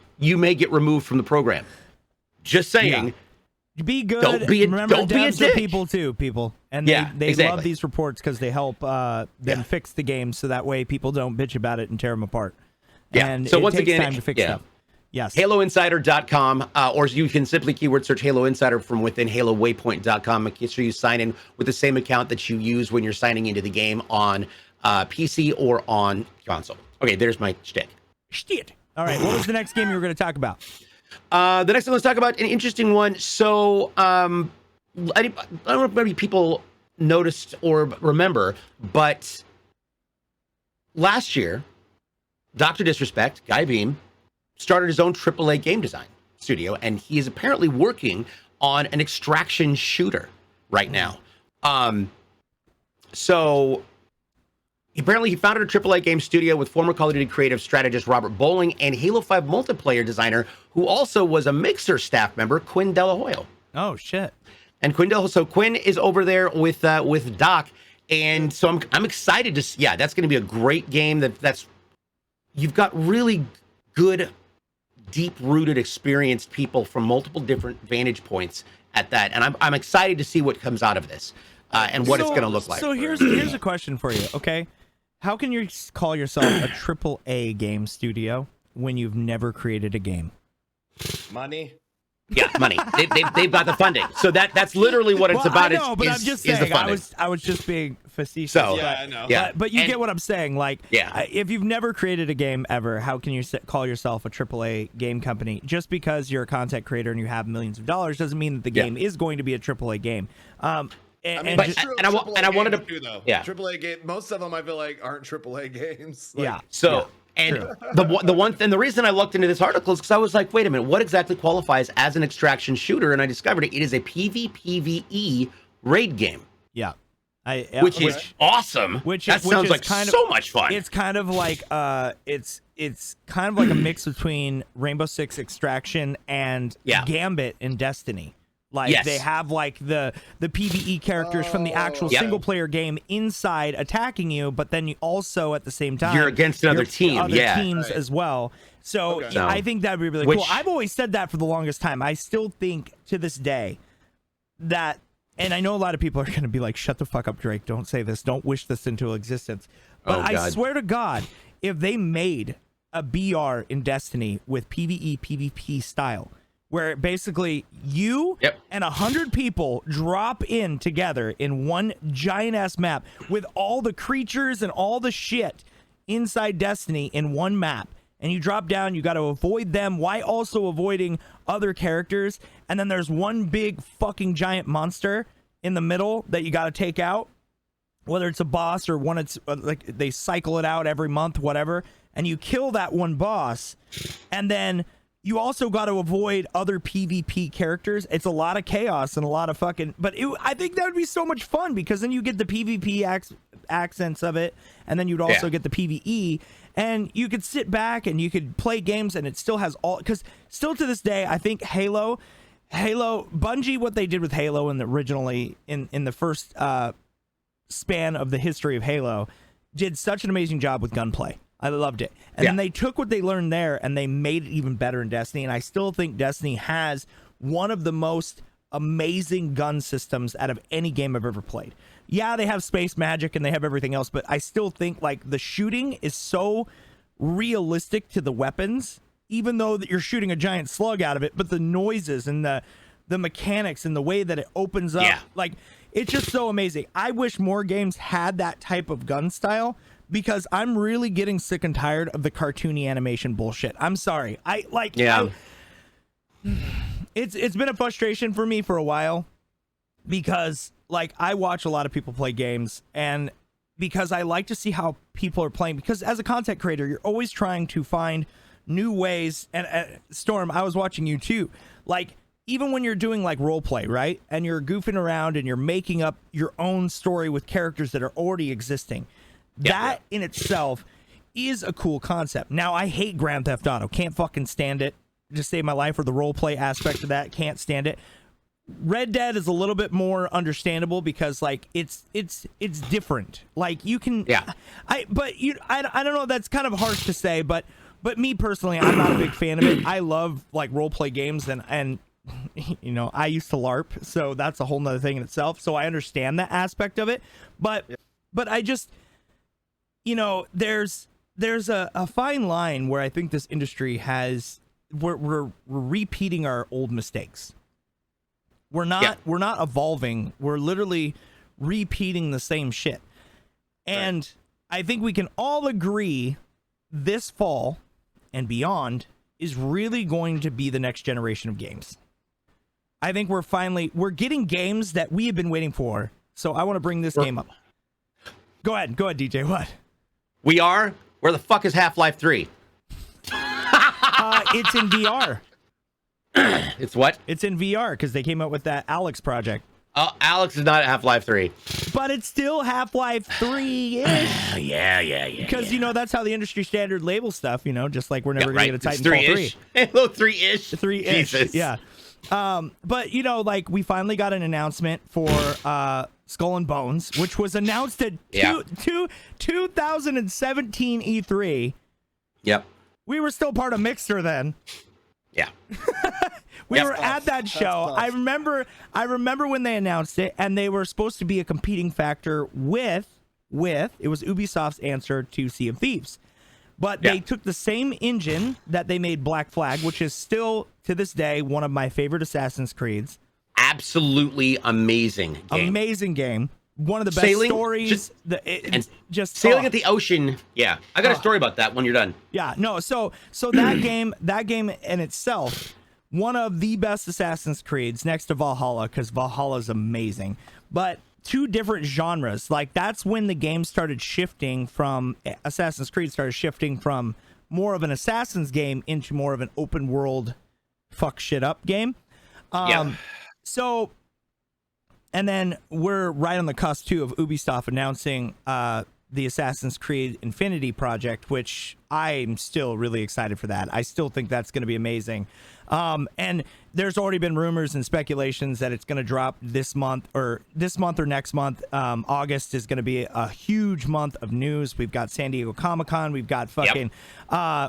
removed from the program. Just saying.
Be good.
Remember,
devs
don't be a dick.
Are people too, people. And they
exactly.
love these reports because they help them fix the game so that way people don't bitch about it and tear them apart.
Yeah.
And
so
it
once
takes
again,
time to fix stuff. Yes.
HaloInsider.com, or you can simply keyword search Halo Insider from within HaloWaypoint.com. Make sure you sign in with the same account that you use when you're signing into the game on PC or on console. Okay, there's my shtick.
Shit. All right, what was the next game you were going to talk about?
The next one, let's talk about an interesting one. So, I don't know if maybe people noticed or remember, but last year, Dr. Disrespect, Guy Beam, started his own AAA game design studio, and he is apparently working on an extraction shooter right now. So apparently he founded a AAA game studio with former Call of Duty creative strategist Robert Bowling and Halo 5 multiplayer designer, who also was a Mixer staff member, Quinn Delahoyo.
Oh shit!
And Quinn is over there with Doc, and so I'm excited to see. Yeah, that's going to be a great game. That's you've got really good, deep-rooted, experienced people from multiple different vantage points at that, and I'm excited to see what comes out of this and what it's going to look like.
So here's a question for you. Okay, how can you call yourself a AAA game studio when you've never created a game?
Money.
Yeah, money. They've got the funding, so that's literally what it's about.
I know, but I'm just saying. I was just being facetious.
So
yeah, I know.
Yeah,
but you get what I'm saying. Like,
yeah,
if you've never created a game ever, how can you call yourself a AAA game company? Just because you're a content creator and you have millions of dollars doesn't mean that the game is going to be a AAA game. I
wanted to
too, though.
Yeah,
AAA game. Most of them I feel like aren't AAA games. Like,
yeah.
So.
Yeah.
And the reason I looked into this article is because I was like, wait a minute, what exactly qualifies as an extraction shooter? And I discovered it is a PvPvE raid game.
Yeah.
Which is awesome. That sounds like so much fun.
It's kind of like it's kind of like a mix between Rainbow Six Extraction and Gambit in Destiny. Like they have like the PvE characters from the actual single player game inside attacking you, but then you also at the same time
you're against another team,
other teams as well. So I think that'd be really cool. I've always said that for the longest time. I still think to this day that, and I know a lot of people are going to be like, "Shut the fuck up, Drake! Don't say this. Don't wish this into existence." But I swear to God, if they made a BR in Destiny with PvE PvP style, where basically you and 100 people drop in together in one giant ass map with all the creatures and all the shit inside Destiny in one map, and you drop down, you got to avoid them while also avoiding other characters, and then there's one big fucking giant monster in the middle that you got to take out, whether it's a boss or one it's like they cycle it out every month, whatever, and you kill that one boss, and then you also got to avoid other PvP characters. It's a lot of chaos and a lot of fucking... But I think that would be so much fun because then you get the PvP accents of it, and then you'd also get the PvE, and you could sit back and you could play games, and it still has all... Because still to this day, I think Halo, Bungie, what they did with Halo originally in the first span of the history of Halo, did such an amazing job with gunplay. I loved it. And then they took what they learned there and they made it even better in Destiny. And I still think Destiny has one of the most amazing gun systems out of any game I've ever played. Yeah, they have space magic and they have everything else, but I still think like the shooting is so realistic to the weapons, even though that you're shooting a giant slug out of it, but the noises and the mechanics and the way that it opens up, like it's just so amazing. I wish more games had that type of gun style, because I'm really getting sick and tired of the cartoony animation bullshit. I'm sorry. It's been a frustration for me for a while because like I watch a lot of people play games, and because I like to see how people are playing, because as a content creator, you're always trying to find new ways. And Storm, I was watching you too. Like even when you're doing like role play, right? And you're goofing around and you're making up your own story with characters that are already existing. That in itself is a cool concept. Now, I hate Grand Theft Auto. Can't fucking stand it. Just save my life, or the role play aspect of that. Can't stand it. Red Dead is a little bit more understandable because like it's different. Like you can I don't know, that's kind of harsh to say, but me personally, I'm not a big fan of it. I love like role play games, and I used to LARP, so that's a whole nother thing in itself. So I understand that aspect of it, but I just, there's a fine line where I think this industry we're repeating our old mistakes. We're not evolving. We're literally repeating the same shit. And I think we can all agree this fall and beyond is really going to be the next generation of games. I think we're getting games that we have been waiting for. So I want to bring this game up. Go ahead, DJ. What?
We are? Where the fuck is Half-Life 3?
It's in VR.
It's what?
It's in VR because they came out with that Alex project.
Alex is not Half-Life 3.
But it's still Half-Life 3-ish.
Yeah.
Because, that's how the industry standard labels stuff, just like we're never going to get a Titanfall 3.
Halo 3-ish.
3-ish,
Jesus.
yeah. But, we finally got an announcement for Skull and Bones, which was announced at 2017 E3.
Yep.
We were still part of Mixer then.
Yeah.
We were at that show. I remember when they announced it, and they were supposed to be a competing factor with it was Ubisoft's answer to Sea of Thieves. But they took the same engine that they made Black Flag, which is still to this day one of my favorite Assassin's Creeds.
Absolutely amazing game.
Amazing game. One of the best stories.
Sailing at the ocean. Yeah, I got a story about that when you're done.
Yeah, no. So that game in itself, one of the best Assassin's Creeds next to Valhalla, because Valhalla is amazing. But two different genres. Like that's when the game started shifting from Assassin's Creed started shifting from more of an Assassin's game into more of an open world fuck shit up game. So. And then we're right on the cusp, too, of Ubisoft announcing the Assassin's Creed Infinity project, which I'm still really excited for that. I still think that's going to be amazing. And there's already been rumors and speculations that it's going to drop this month or next month. August is going to be a huge month of news. We've got San Diego Comic-Con. We've got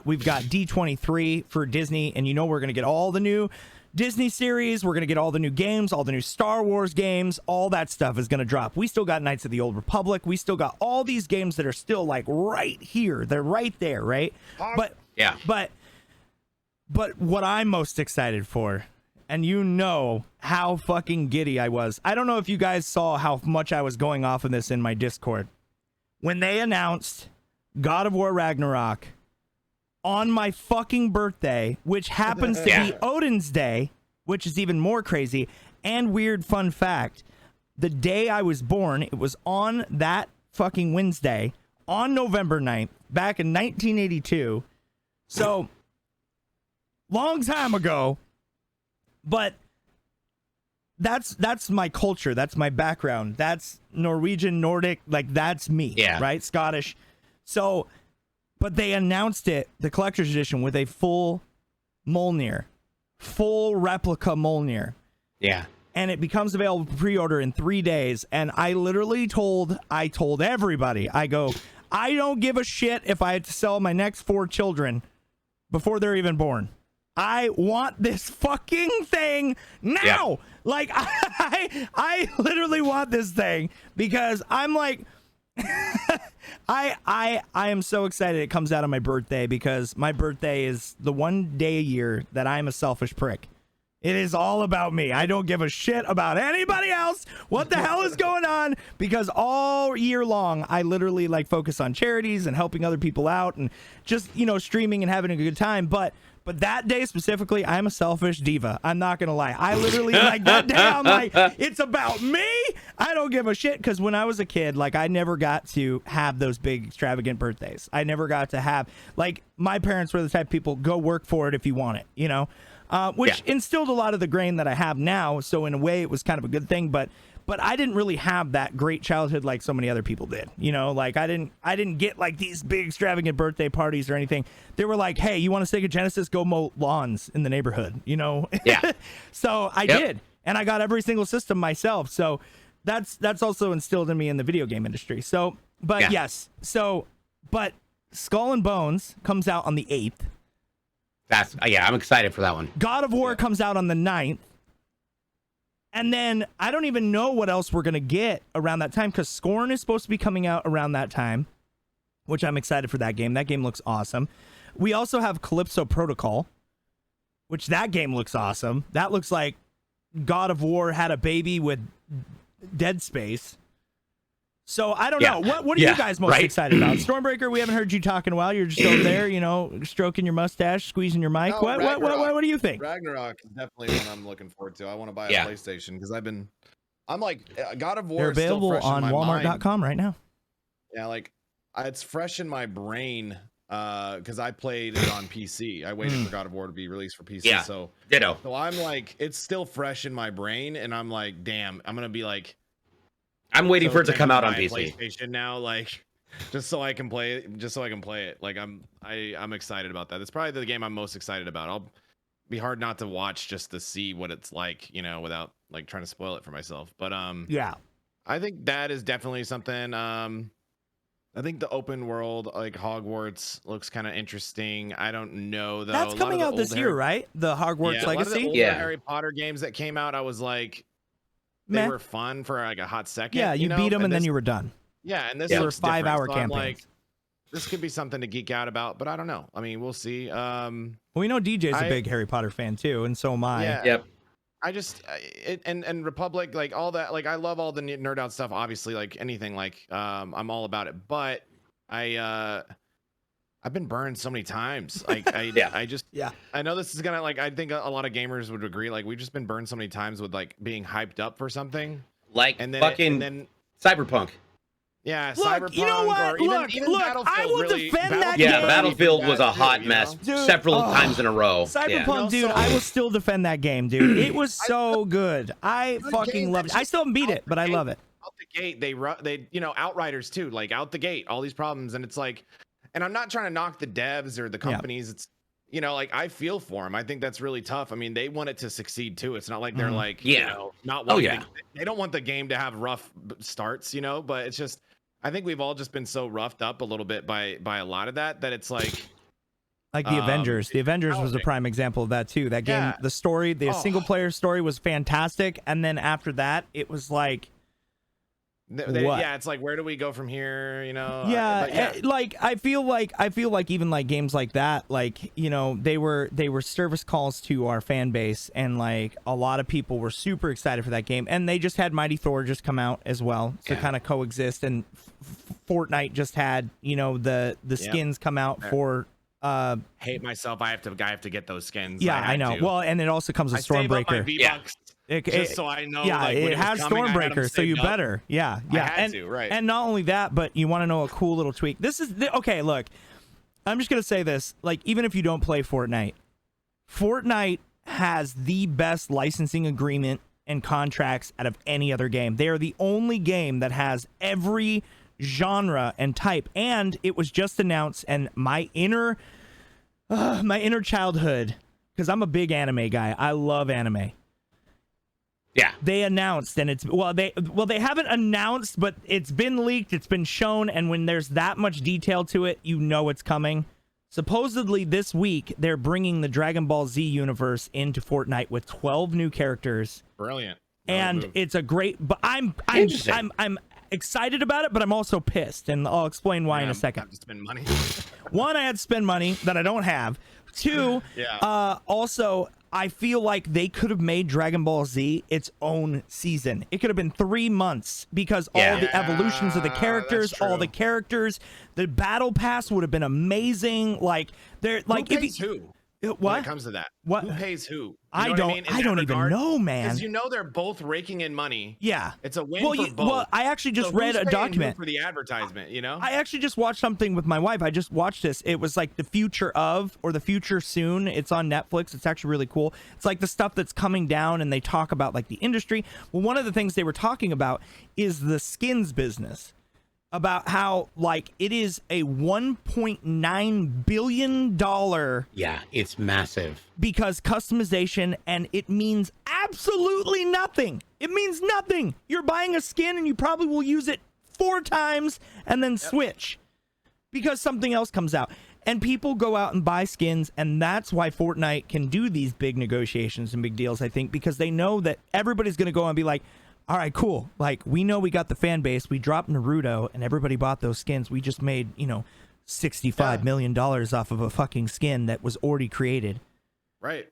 we've got D23 for Disney. And we're going to get all the new Disney series. We're going to get all the new games, all the new Star Wars games, all that stuff is going to drop. We still got Knights of the Old Republic. We still got all these games that are still like right here. They're right there, right? But what I'm most excited for, and how fucking giddy I was. I don't know if you guys saw how much I was going off of this in my Discord. When they announced God of War Ragnarok on my fucking birthday, which happens to be Odin's Day, which is even more crazy. And weird fun fact, the day I was born, it was on that fucking Wednesday, on November 9th, back in 1982. So, long time ago, but that's my culture. That's my background. That's Norwegian, Nordic, like that's me, right? Scottish. So... But they announced it, the collector's edition, with a full Mjolnir, full replica Mjolnir.
Yeah.
And it becomes available for pre-order in 3 days. And I literally told everybody, I don't give a shit if I had to sell my next 4 children before they're even born. I want this fucking thing now. Yeah. Like, I literally want this thing because I'm like... I am so excited it comes out on my birthday because my birthday is the one day a year that I'm a selfish prick. It is all about me. I don't give a shit about anybody else. What the hell is going on? Because all year long, I literally focus on charities and helping other people out and just, streaming and having a good time. But that day specifically, I'm a selfish diva. I'm not going to lie. I literally, that day, I'm like, it's about me. I don't give a shit. Because when I was a kid, I never got to have those big, extravagant birthdays. I never got to have, my parents were the type of people, go work for it if you want it, which instilled a lot of the grain that I have now. So in a way, it was kind of a good thing. But I didn't really have that great childhood like so many other people did. I didn't get these big extravagant birthday parties or anything. They were like, hey, you want to Sega Genesis? Go mow lawns in the neighborhood, Yeah. So I did. And I got every single system myself. So that's also instilled in me in the video game industry. So, but yes. So, but Skull and Bones comes out on the 8th.
I'm excited for that one.
God of War comes out on the 9th. And then I don't even know what else we're going to get around that time, because Scorn is supposed to be coming out around that time, which I'm excited for that game. That game looks awesome. We also have Calypso Protocol, which that game looks awesome. That looks like God of War had a baby with Dead Space. So I don't know. What are you guys most excited about? Stormbreaker, we haven't heard you talk in a while. You're just over there, you know, stroking your mustache, squeezing your mic.
No,
what do you think?
Ragnarok is definitely one I'm looking forward to. I want to buy a PlayStation because I'm like, God of War.
They're
is still
available
fresh
on
in my
Walmart.com right now.
Yeah, like it's fresh in my brain because I played it on PC. I waited for God of War to be released for PC. So
ditto.
So I'm like, it's still fresh in my brain, and I'm like, damn, I'm gonna be like.
I'm waiting for it to come out on PC.
PlayStation now, like, just so I can play it. Like, I'm excited about that. It's probably the game I'm most excited about. I'll be hard not to watch just to see what it's like, you know, without like trying to spoil it for myself. But
yeah,
I think that is definitely something. I think the open world, like Hogwarts, looks kind of interesting. I don't know though.
That's coming out this year, right? The Hogwarts Legacy.
Harry Potter games that came out, I was like. They were fun for like a hot second.
Yeah, you beat them and then you were done.
Yeah, and this
were 5-hour campaigns.
Like, this could be something to geek out about, but I don't know. I mean, we'll see.
Well, we know DJ's a big Harry Potter fan too, and so am I.
Yeah.
Yep.
I just and Republic, like all that, like I love all the nerd out stuff. Obviously, like anything, like I'm all about it. But I've been burned so many times. Like I know this is gonna like I think a lot of gamers would agree. Like we've just been burned so many times with like being hyped up for something.
Like and then Cyberpunk.
Yeah,
look,
Cyberpunk.
You know what?
Or even
look, I will defend that
game.
Yeah,
Battlefield was a hot mess several times in a row.
Cyberpunk, dude, I will still defend that game, dude. It was so good. I fucking love it. I still haven't beat it, but I love it.
Out the gate, they you know, Outriders too, like out the gate, all these problems, and it's like, and I'm not trying to knock the devs or the companies. It's, you know, like I feel for them. I think that's really tough. I mean, they want it to succeed too. It's not like they're like, you know, not wanting they don't want the game to have rough starts, you know, but it's just, I think we've all just been so roughed up a little bit by a lot of that it's like
the Avengers. The Avengers was a prime example of that too. That game, the story, the single player story was fantastic, and then after that, it was like,
it's like, where do we go from here, you know?
Like I feel like even like games like that, like, you know, they were service calls to our fan base, and like a lot of people were super excited for that game, and they just had Mighty Thor just come out as well to kind of coexist, and Fortnite just had, you know, the skins come out for
hate myself, I have to get those skins.
I know. Well, and it also comes with Stormbreaker.
Just so I know,
like, it has Stormbreaker, so you better, and not only that, but you want to know a cool little tweak. This is okay. Look, I'm just gonna say this: like, even if you don't play Fortnite has the best licensing agreement and contracts out of any other game. They are the only game that has every genre and type, and it was just announced. And my inner childhood, because I'm a big anime guy. I love anime.
Yeah,
they announced, and they haven't announced, but it's been leaked, it's been shown, and when there's that much detail to it, you know it's coming. Supposedly this week they're bringing the Dragon Ball Z universe into Fortnite with 12 new characters.
Brilliant.
And it's a great, but I'm excited about it, but I'm also pissed, and I'll explain why in a second.
I have to spend money.
One, I had to spend money that I don't have. Two, also, I feel like they could have made Dragon Ball Z its own season. It could have been 3 months, because all the evolutions of the characters, the battle pass would have been amazing. Like, they're like,
who pays who?
What?
When it comes to that, who pays who? You
I
know
don't even know, man.
Because you know they're both raking in money.
Yeah,
it's a win for both.
Well, I actually just read a document
for the advertisement. You know,
I actually just watched something with my wife. I just watched this. It was like the future of, or the future soon. It's on Netflix. It's actually really cool. It's like the stuff that's coming down, and they talk about like the industry. Well, one of the things they were talking about is the skins business. About how, like, it is a $1.9 billion.
Yeah, it's massive.
Because customization, and it means absolutely nothing. It means nothing. You're buying a skin, and you probably will use it 4 times and then switch. Because something else comes out. And people go out and buy skins, and that's why Fortnite can do these big negotiations and big deals, I think, because they know that everybody's going to go and be like, all right, cool. Like, we know we got the fan base. We dropped Naruto, and everybody bought those skins. We just made, $65 million off of a fucking skin that was already created.
Right.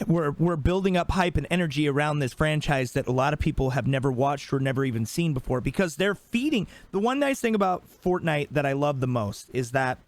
We're building up hype and energy around this franchise that a lot of people have never watched or never even seen before, because they're feeding. The one nice thing about Fortnite that I love the most is that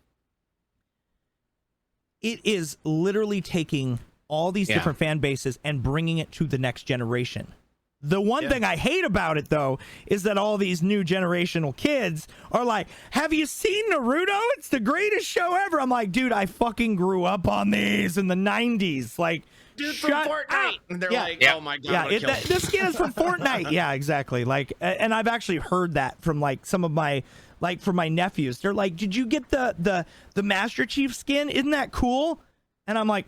it is literally taking all these different fan bases and bringing it to the next generation. The one thing I hate about it, though, is that all these new generational kids are like, have you seen Naruto? It's the greatest show ever. I'm like, dude, I fucking grew up on these in the 90s. Like,
dude, from Fortnite. And they're like, oh my God.
This skin is from Fortnite. Yeah, exactly. Like, and I've actually heard that from like some of my, like, from my nephews. They're like, did you get the Master Chief skin? Isn't that cool? And I'm like,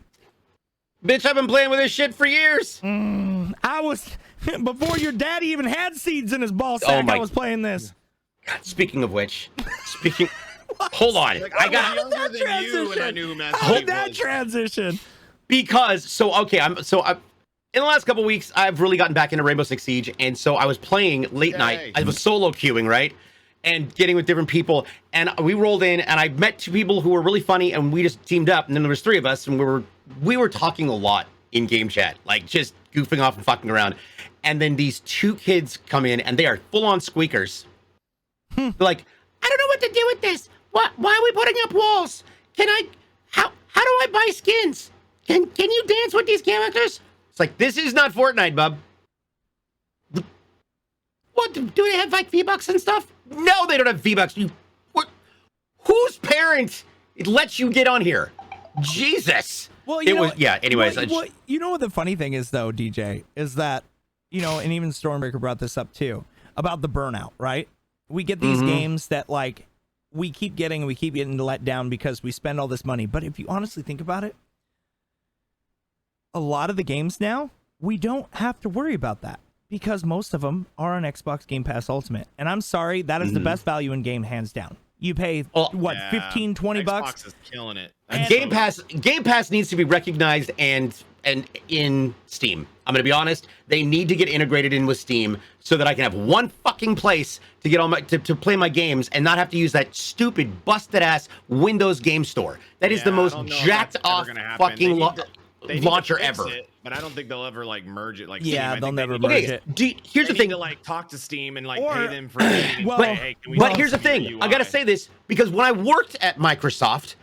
bitch, I've been playing with this shit for years.
I was, before your daddy even had seeds in his ball sack, I was playing this.
God, speaking of which, hold on.
Like,
I got
younger than you when I knew Master
How did
Chief
that
was.
transition?
Because, in the last couple weeks, I've really gotten back into Rainbow Six Siege, and so I was playing late night. I was solo queuing, right? And getting with different people, and we rolled in, and I met two people who were really funny, and we just teamed up, and then there was three of us, and we were talking a lot in game chat, like just goofing off and fucking around. And then these two kids come in, and they are full-on squeakers. They're like, I don't know what to do with this. Why are we putting up walls? How do I buy skins? Can you dance with these characters? It's like, this is not Fortnite, bub. What, do they have like V-Bucks and stuff? No, they don't have V-Bucks. Whose parent lets you get on here? Jesus.
Well,
anyways.
You know what the funny thing is, though, DJ, is that, and even Stormbreaker brought this up too, about the burnout, right? We get these games that, like, we keep getting let down because we spend all this money. But if you honestly think about it, a lot of the games now, we don't have to worry about that, because most of them are on Xbox Game Pass Ultimate. And I'm sorry, that is the best value in game, hands down. You pay, 15, 20 bucks?
Xbox is killing it.
Game Pass needs to be recognized and in Steam. I'm going to be honest. They need to get integrated in with Steam so that I can have one fucking place to get all my to play my games and not have to use that stupid busted ass Windows Game Store. That is the most jacked off fucking launcher ever.
But I don't think they'll ever like merge it. Like,
yeah, they'll never merge it.
Here's the thing:
to like talk to Steam and like pay them for it.
But here's the thing: I gotta say this, because when I worked at Microsoft,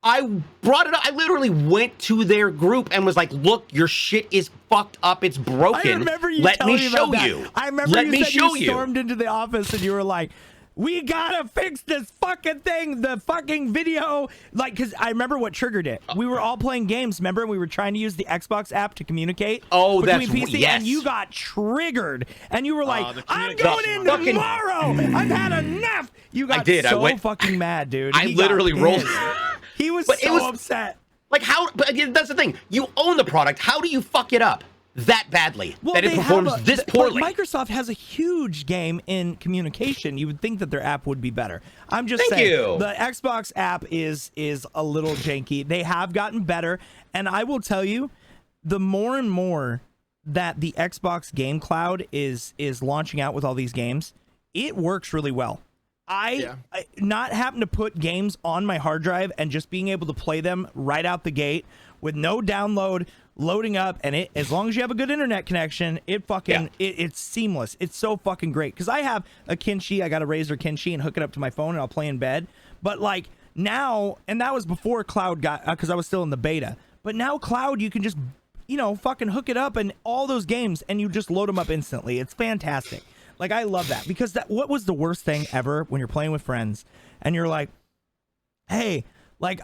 I brought it up. I literally went to their group and was like, "Look, your shit is fucked up. It's broken.
I remember you
Let me show
about
you.
That. I remember you stormed into the office and you were like, we gotta fix this fucking thing, the fucking video. Like, because I remember what triggered it. We were all playing games, remember? And we were trying to use the Xbox app to communicate.
Oh, that's
PC,
yes.
And you got triggered. And you were like, I'm going in tomorrow. I've had enough. You got fucking mad, dude.
I literally rolled.
He was upset.
Like, how? But again, that's the thing. You own the product. How do you fuck it up that badly? That it performs this poorly?
Microsoft has a huge game in communication. You would think that their app would be better. I'm just saying. The Xbox app is a little janky. They have gotten better, and I will tell you, the more and more that the Xbox Game Cloud is launching out with all these games, it works really well. I not having to put games on my hard drive and just being able to play them right out the gate with no download, loading up, and it, as long as you have a good internet connection, it's seamless. It's so fucking great. Because I have a Kinshi, I got a Razer Kinshi, and hook it up to my phone and I'll play in bed. But like now, and that was before Cloud got, because I was still in the beta. But now Cloud, you can just, fucking hook it up and all those games, and you just load them up instantly. It's fantastic. Like, I love that, because what was the worst thing ever when you're playing with friends and you're like, hey, like,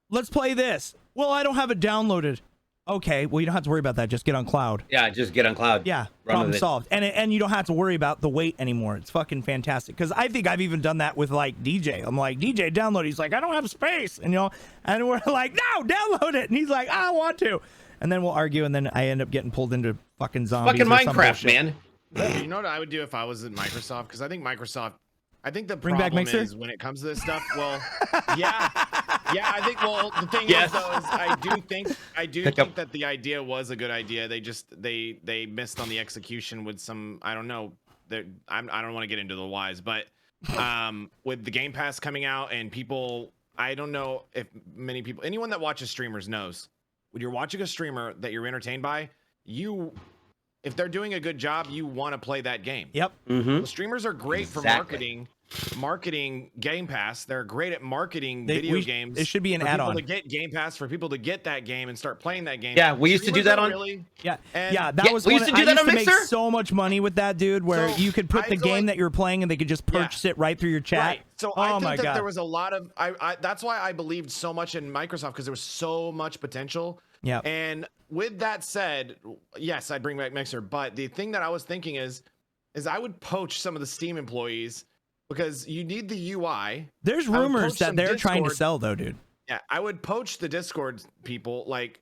let's play this. Well, I don't have it downloaded. Okay, well, you don't have to worry about that. Just get on Cloud.
Yeah, just get on Cloud.
Yeah, problem solved. And you don't have to worry about the wait anymore. It's fucking fantastic. Because I think I've even done that with, like, DJ. I'm like, DJ, download. He's like, I don't have space. And, and we're like, no, download it. And he's like, I don't want to. And then we'll argue, and then I end up getting pulled into fucking zombies.
Fucking Minecraft, man.
You know what I would do if I was at Microsoft? Because I think the problem is when it comes to this stuff, well, yeah, Yeah, I think. Well, the thing is, though, is I do think that the idea was a good idea. They just they missed on the execution with some. I don't know. I don't want to get into the whys, but with the Game Pass coming out and people, I don't know if many people, anyone that watches streamers knows when you're watching a streamer that you're entertained by, if they're doing a good job, you want to play that game.
Yep.
The streamers are great for marketing Game Pass. They're great at marketing video games.
It should be an add-on
to get Game Pass, for people to get that game and start playing that game.
Yeah, we used to do that on.
That was. We used to do that on Mixer. Make so much money with that, dude. Where you could put the game that you were playing and they could just purchase it right through your chat.
Right. So I think that there was a lot of. That's why I believed so much in Microsoft, because there was so much potential.
Yeah.
And with that said, yes, I'd bring back Mixer, but the thing that I was thinking is I would poach some of the Steam employees, because you need the UI.
There's rumors that they're trying to sell, though, dude.
Yeah, I would poach the Discord people, like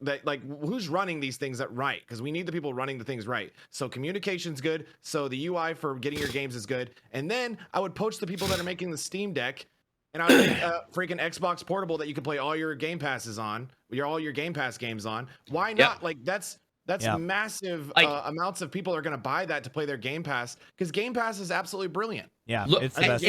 who's running these things right, because we need the people running the things right. So communication's good, so the UI for getting your games is good, and then I would poach the people that are making the Steam Deck, and I would make a freaking Xbox Portable that you can play all your Game Passes on, all your Game Pass games on. Why not? Yep. Like that's massive amounts of people are going to buy that to play their Game Pass, because Game Pass is absolutely brilliant.
Yeah,
it's the best.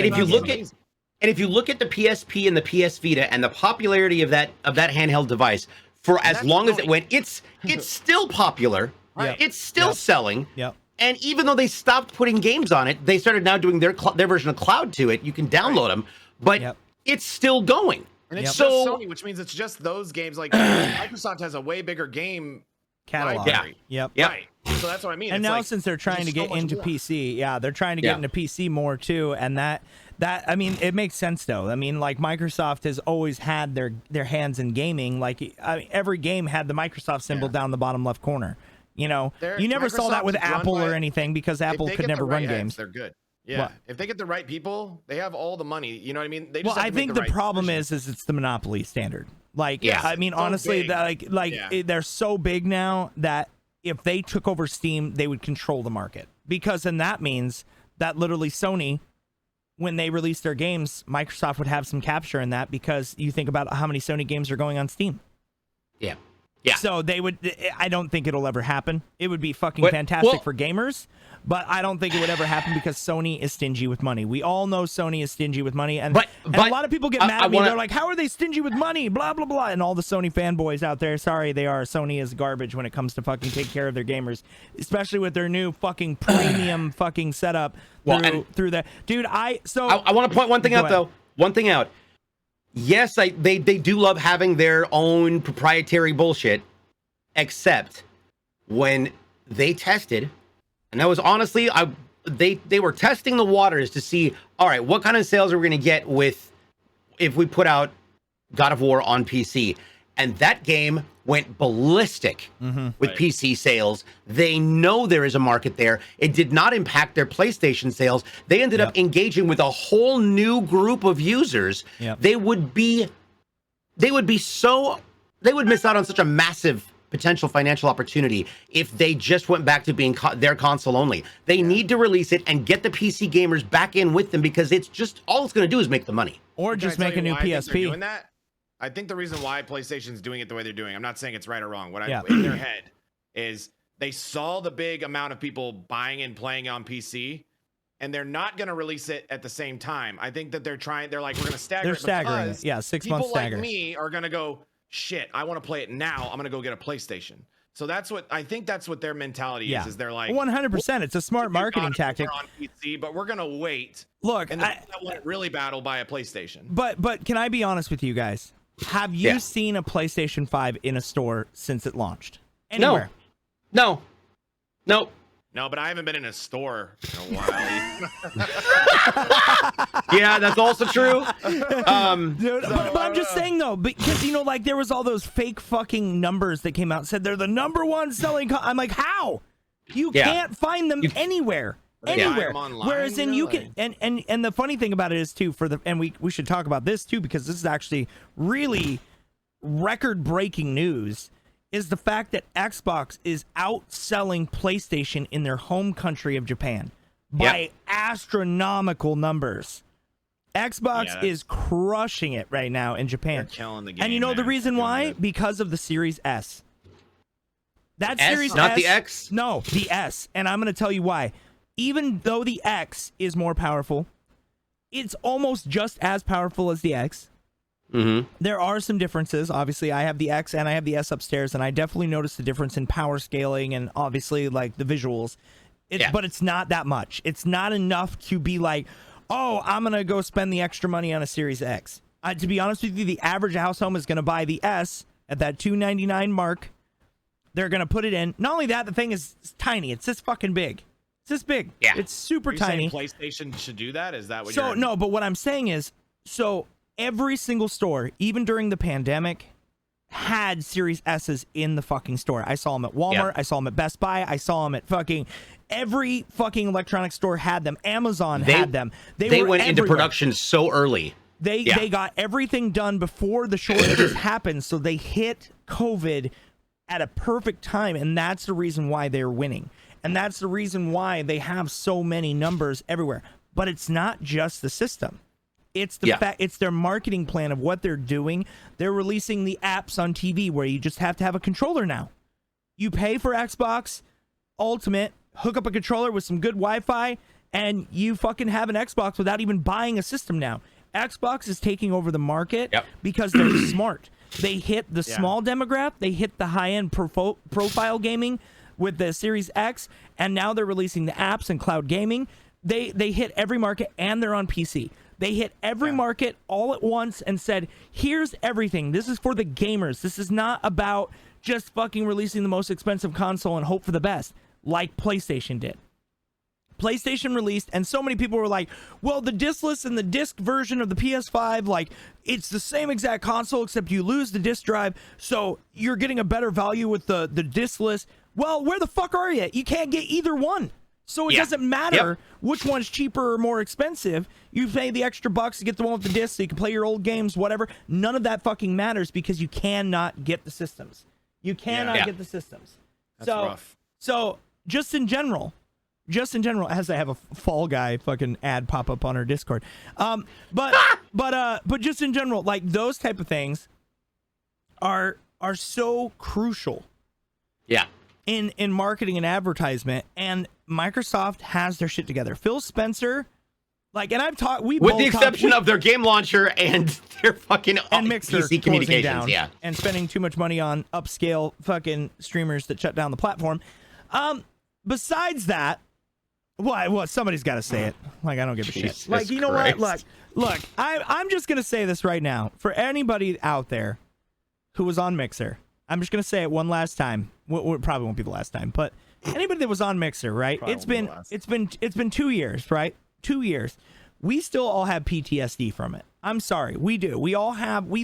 And if you look at the PSP and the PS Vita and the popularity of that handheld device for as long as it went, it's still popular. Right. It's still selling.
Yep.
And even though they stopped putting games on it, they started now doing their version of cloud to it. You can download them, but it's still going.
And it's just Sony, which means it's just those games. Like Microsoft has a way bigger game
catalog.
Library.
Yep.
Right. So that's what I mean.
And
it's
now since they're trying to get into PC, they're trying to get into PC more too. And that I mean, it makes sense though. I mean, like Microsoft has always had their hands in gaming. Like every game had the Microsoft symbol down the bottom left corner. You know, you never saw that with Apple or anything, because Apple could never run games.
They're good. Yeah, what? If they get the right people, they have all the money. You know what I mean? They
just I think the problem is it's the monopoly standard. Like, I mean, so honestly, they're so big now that if they took over Steam, they would control the market. Because then that means that literally Sony, when they release their games, Microsoft would have some capture in that, because you think about how many Sony games are going on Steam.
Yeah.
So they would. I don't think it'll ever happen. It would be fucking fantastic for gamers, but I don't think it would ever happen, because Sony is stingy with money. We all know Sony is stingy with money, and a lot of people get mad at me. They're like, "How are they stingy with money?" Blah blah blah. And all the Sony fanboys out there, sorry, they are. Sony is garbage when it comes to fucking take care of their gamers, especially with their new fucking premium fucking setup through that. Dude, I
want to point one thing out though. One thing out. Yes, they do love having their own proprietary bullshit, except when they tested, and that was honestly, they were testing the waters to see, all right, what kind of sales are we going to get if we put out God of War on PC? And that game went ballistic with PC sales. They know there is a market there. It did not impact their PlayStation sales. They ended up engaging with a whole new group of users. They would miss out on such a massive potential financial opportunity if they just went back to being their console only. They need to release it and get the PC gamers back in with them, because it's just all it's going to do is make the money.
Or just make a new PSP.
I think the reason why PlayStation's doing it the way they're doing, I'm not saying it's right or wrong. What in their head is they saw the big amount of people buying and playing on PC, and they're not going to release it at the same time. I think that they're like, we're going to stagger it.
They're staggering it. Yeah, 6 months stagger.
People like me are going to go, shit, I want to play it now. I'm going to go get a PlayStation. So that's what their mentality is. Is they're like
100%. It's a smart marketing tactic.
On PC, but we're going to wait.
Look,
and that won't really battle by a PlayStation.
But can I be honest with you guys? Have you seen a PlayStation 5 in a store since it launched? Anywhere?
No,
but I haven't been in a store in a while.
Yeah, that's also true.
Dude, but I'm just saying though, because like there was all those fake fucking numbers that came out and said they're the #1 selling. I'm like, how? You can't find them anywhere. Anywhere. Whereas then you can and the funny thing about it is too, we should talk about this too, because this is actually really record-breaking news, is the fact that Xbox is outselling PlayStation in their home country of Japan by astronomical numbers. Xbox is crushing it right now in Japan.
They're killing the game,
and you know the
man.
reason
They're
why?
doing it.
Because of the Series S. That
S,
Series
not
S,
the X?
No, the S. And I'm going to tell you why. Even though the X is more powerful, it's almost just as powerful as the X.
Mm-hmm.
There are some differences. Obviously, I have the X and I have the S upstairs, and I definitely noticed the difference in power scaling and obviously like the visuals. But it's not that much. It's not enough to be like, oh, I'm going to go spend the extra money on a Series X. To be honest with you, the average household is going to buy the S at that $299 mark. They're going to put it in. Not only that, the thing is tiny. It's this fucking big. It's this big.
Yeah.
It's super
Are you
tiny.
saying PlayStation should do that? Is that what
So,
you're...
no, but what I'm saying is, so every single store, even during the pandemic, had Series S's in the fucking store. I saw them at Walmart.
Yeah.
I saw them at Best Buy. I saw them at fucking every fucking electronic store had them. Amazon had them.
They
were
went into
everywhere.
production so early.
They got everything done before the shortages happened, so they hit COVID at a perfect time, and that's the reason why they're winning. And that's the reason why they have so many numbers everywhere. But it's not just the system. It's the fact, it's their marketing plan of what they're doing. They're releasing the apps on TV where you just have to have a controller now. You pay for Xbox Ultimate, hook up a controller with some good Wi-Fi, and you fucking have an Xbox without even buying a system now. Xbox is taking over the market because they're smart. They hit the small demographic, they hit the high-end profile gaming with the Series X, and now they're releasing the apps and cloud gaming. They hit every market, and they're on PC. They hit every market all at once and said, here's everything. This is for the gamers. This is not about just fucking releasing the most expensive console and hope for the best, like PlayStation did. PlayStation released, and so many people were like, well, the discless and the disc version of the PS5, like, it's the same exact console, except you lose the disc drive, so you're getting a better value with the discless. Well, where the fuck are you? You can't get either one. So it doesn't matter which one's cheaper or more expensive. You pay the extra bucks to get the one with the disc so you can play your old games, whatever. None of that fucking matters because you cannot get the systems. You cannot get the systems.
That's rough.
So just in general, as I have a Fall Guy fucking ad pop up on our Discord. But just in general, like those type of things are so crucial.
Yeah.
In marketing and advertisement, and Microsoft has their shit together. Phil Spencer, like, and I've talked, with the
exception of their game launcher and their fucking
and Mixer
PC communications,
down, and spending too much money on upscale fucking streamers that shut down the platform. Besides that, well, somebody's got to say it. Like, I don't give a shit. Like, you know
Christ.
what? Look, I'm just gonna say this right now for anybody out there who was on Mixer. I'm just gonna say it one last time. It probably won't be the last time, but anybody that was on Mixer, right? It's been 2 years, right? 2 years. We still all have PTSD from it. I'm sorry, we do. We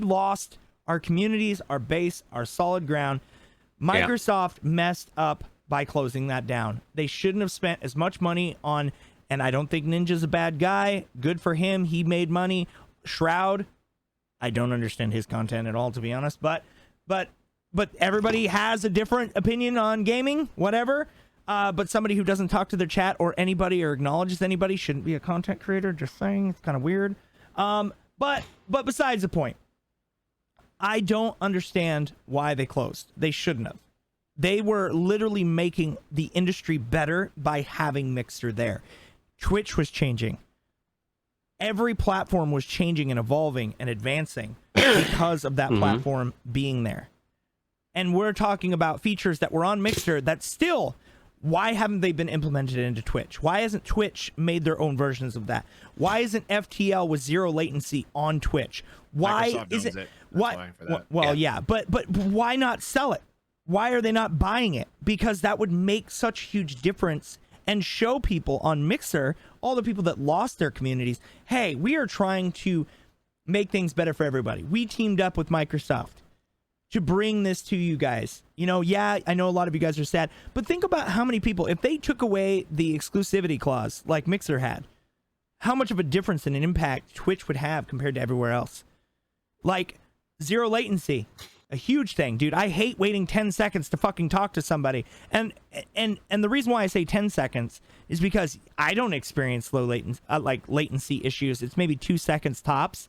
lost our communities, our base, our solid ground. Microsoft messed up by closing that down. They shouldn't have spent as much money on, and I don't think Ninja's a bad guy. Good for him. He made money. Shroud, I don't understand his content at all, to be honest, but everybody has a different opinion on gaming, whatever. But somebody who doesn't talk to their chat or anybody or acknowledges anybody shouldn't be a content creator. Just saying, it's kind of weird. But besides the point, I don't understand why they closed. They shouldn't have. They were literally making the industry better by having Mixer there. Twitch was changing. Every platform was changing and evolving and advancing because of that platform being there. And we're talking about features that were on Mixer that still, why haven't they been implemented into Twitch? Why hasn't Twitch made their own versions of that? Why isn't FTL with zero latency on Twitch? Why
Microsoft
is
owns
it?
Why for that.
Well, but why not sell it? Why are they not buying it? Because that would make such a huge difference and show people on Mixer, all the people that lost their communities, hey, we are trying to make things better for everybody. We teamed up with Microsoft to bring this to you guys. You know, I know a lot of you guys are sad, but think about how many people, if they took away the exclusivity clause like Mixer had, how much of a difference and an impact Twitch would have compared to everywhere else. Like, zero latency. A huge thing, dude. I hate waiting 10 seconds to fucking talk to somebody. And the reason why I say 10 seconds is because I don't experience low latency issues. It's maybe 2 seconds tops.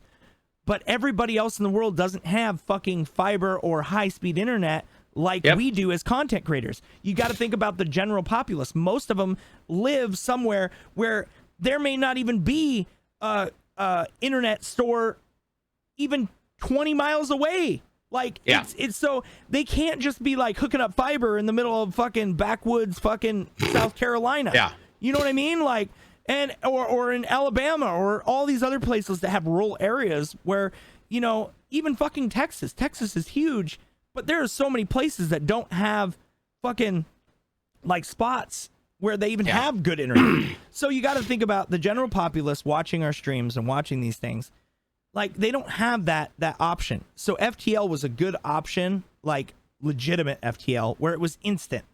But everybody else in the world doesn't have fucking fiber or high-speed internet like we do as content creators. You got to think about the general populace. Most of them live somewhere where there may not even be a internet store even 20 miles away. Like, it's so they can't just be like hooking up fiber in the middle of fucking backwoods fucking South Carolina.
Yeah.
You know what I mean? Like, and or in Alabama or all these other places that have rural areas where, you know, even fucking Texas. Texas is huge, but there are so many places that don't have fucking like spots where they even have good internet. So you got to think about the general populace watching our streams and watching these things. Like, they don't have that option. So FTL was a good option, like legitimate FTL, where it was instant.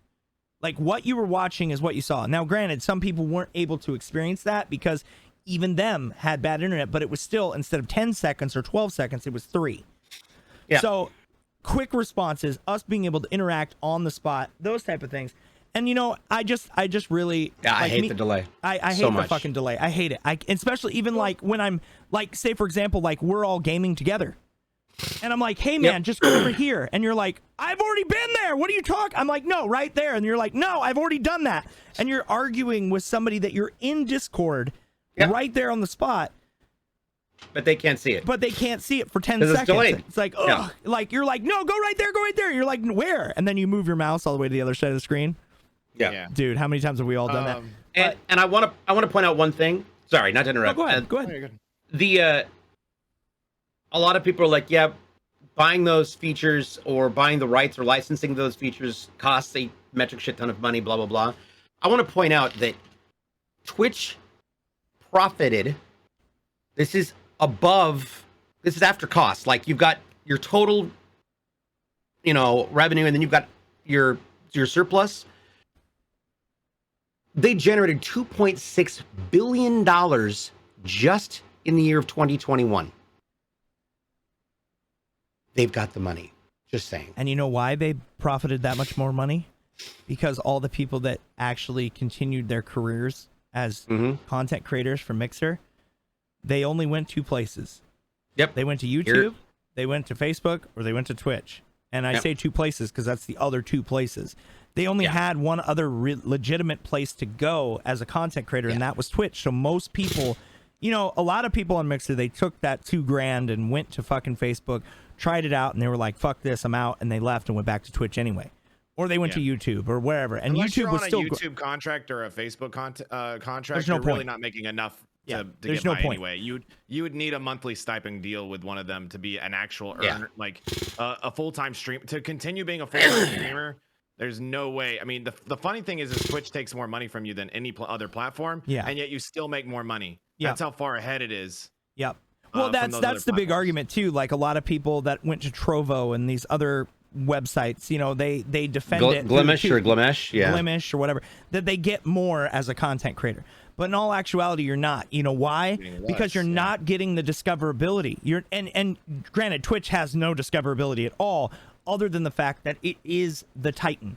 Like, what you were watching is what you saw. Now, granted, some people weren't able to experience that because even them had bad internet, but it was still, instead of 10 seconds or 12 seconds, it was 3. Yeah. So quick responses, us being able to interact on the spot, those type of things. And, you know, I just really...
Yeah, I hate the delay.
I hate the fucking delay. I hate it. Especially even, like, when I'm, like, say, for example, like, we're all gaming together. And I'm like, hey, man, just go over here. And you're like, I've already been there. What are you talking? I'm like, no, right there. And you're like, no, I've already done that. And you're arguing with somebody that you're in Discord right there on the spot.
But they can't see it.
But they can't see it for 10 seconds.
It's delayed.
It's like, ugh. Like, you're like, no, go right there, go right there. You're like, where? And then you move your mouse all the way to the other side of the screen.
Yeah.
Dude, how many times have we all done that?
And I want to point out one thing. Sorry, not to interrupt.
No, go ahead.
A lot of people are like, yeah, buying those features or buying the rights or licensing those features costs a metric shit ton of money, blah, blah, blah. I want to point out that Twitch profited. This is after cost. Like, you've got your total, you know, revenue, and then you've got your surplus. They generated $2.6 billion just in the year of 2021. They've got the money. Just saying.
And you know why they profited that much more money? Because all the people that actually continued their careers as content creators for Mixer, they only went 2 places.
Yep.
They went to YouTube, they went to Facebook, or they went to Twitch. And I say 2 places because that's the other 2 places. They only had one other legitimate place to go as a content creator, and that was Twitch. So most people, you know, a lot of people on Mixer, they took that $2,000 and went to fucking Facebook, tried it out, and they were like, fuck this, I'm out, and they left and went back to Twitch anyway. Or they went to YouTube or wherever. And
unless
YouTube was still
a YouTube contract or a Facebook contract,
there's no
you're
point.
really not making enough to
there's
get
no
by
point.
anyway. You would need a monthly stipend deal with one of them to be an actual earner, like a full-time stream, to continue being a full-time streamer. There's no way. I mean, the funny thing is Twitch takes more money from you than any other platform, and yet you still make more money. That's how far ahead it is.
Yep. Well, that's the big argument too. Like, a lot of people that went to Trovo and these other websites, you know, they defend it.
Glimish or
whatever, that they get more as a content creator. But in all actuality, you're not. You know why? Because you're not getting the discoverability. You're and granted, Twitch has no discoverability at all, other than the fact that it is the Titan.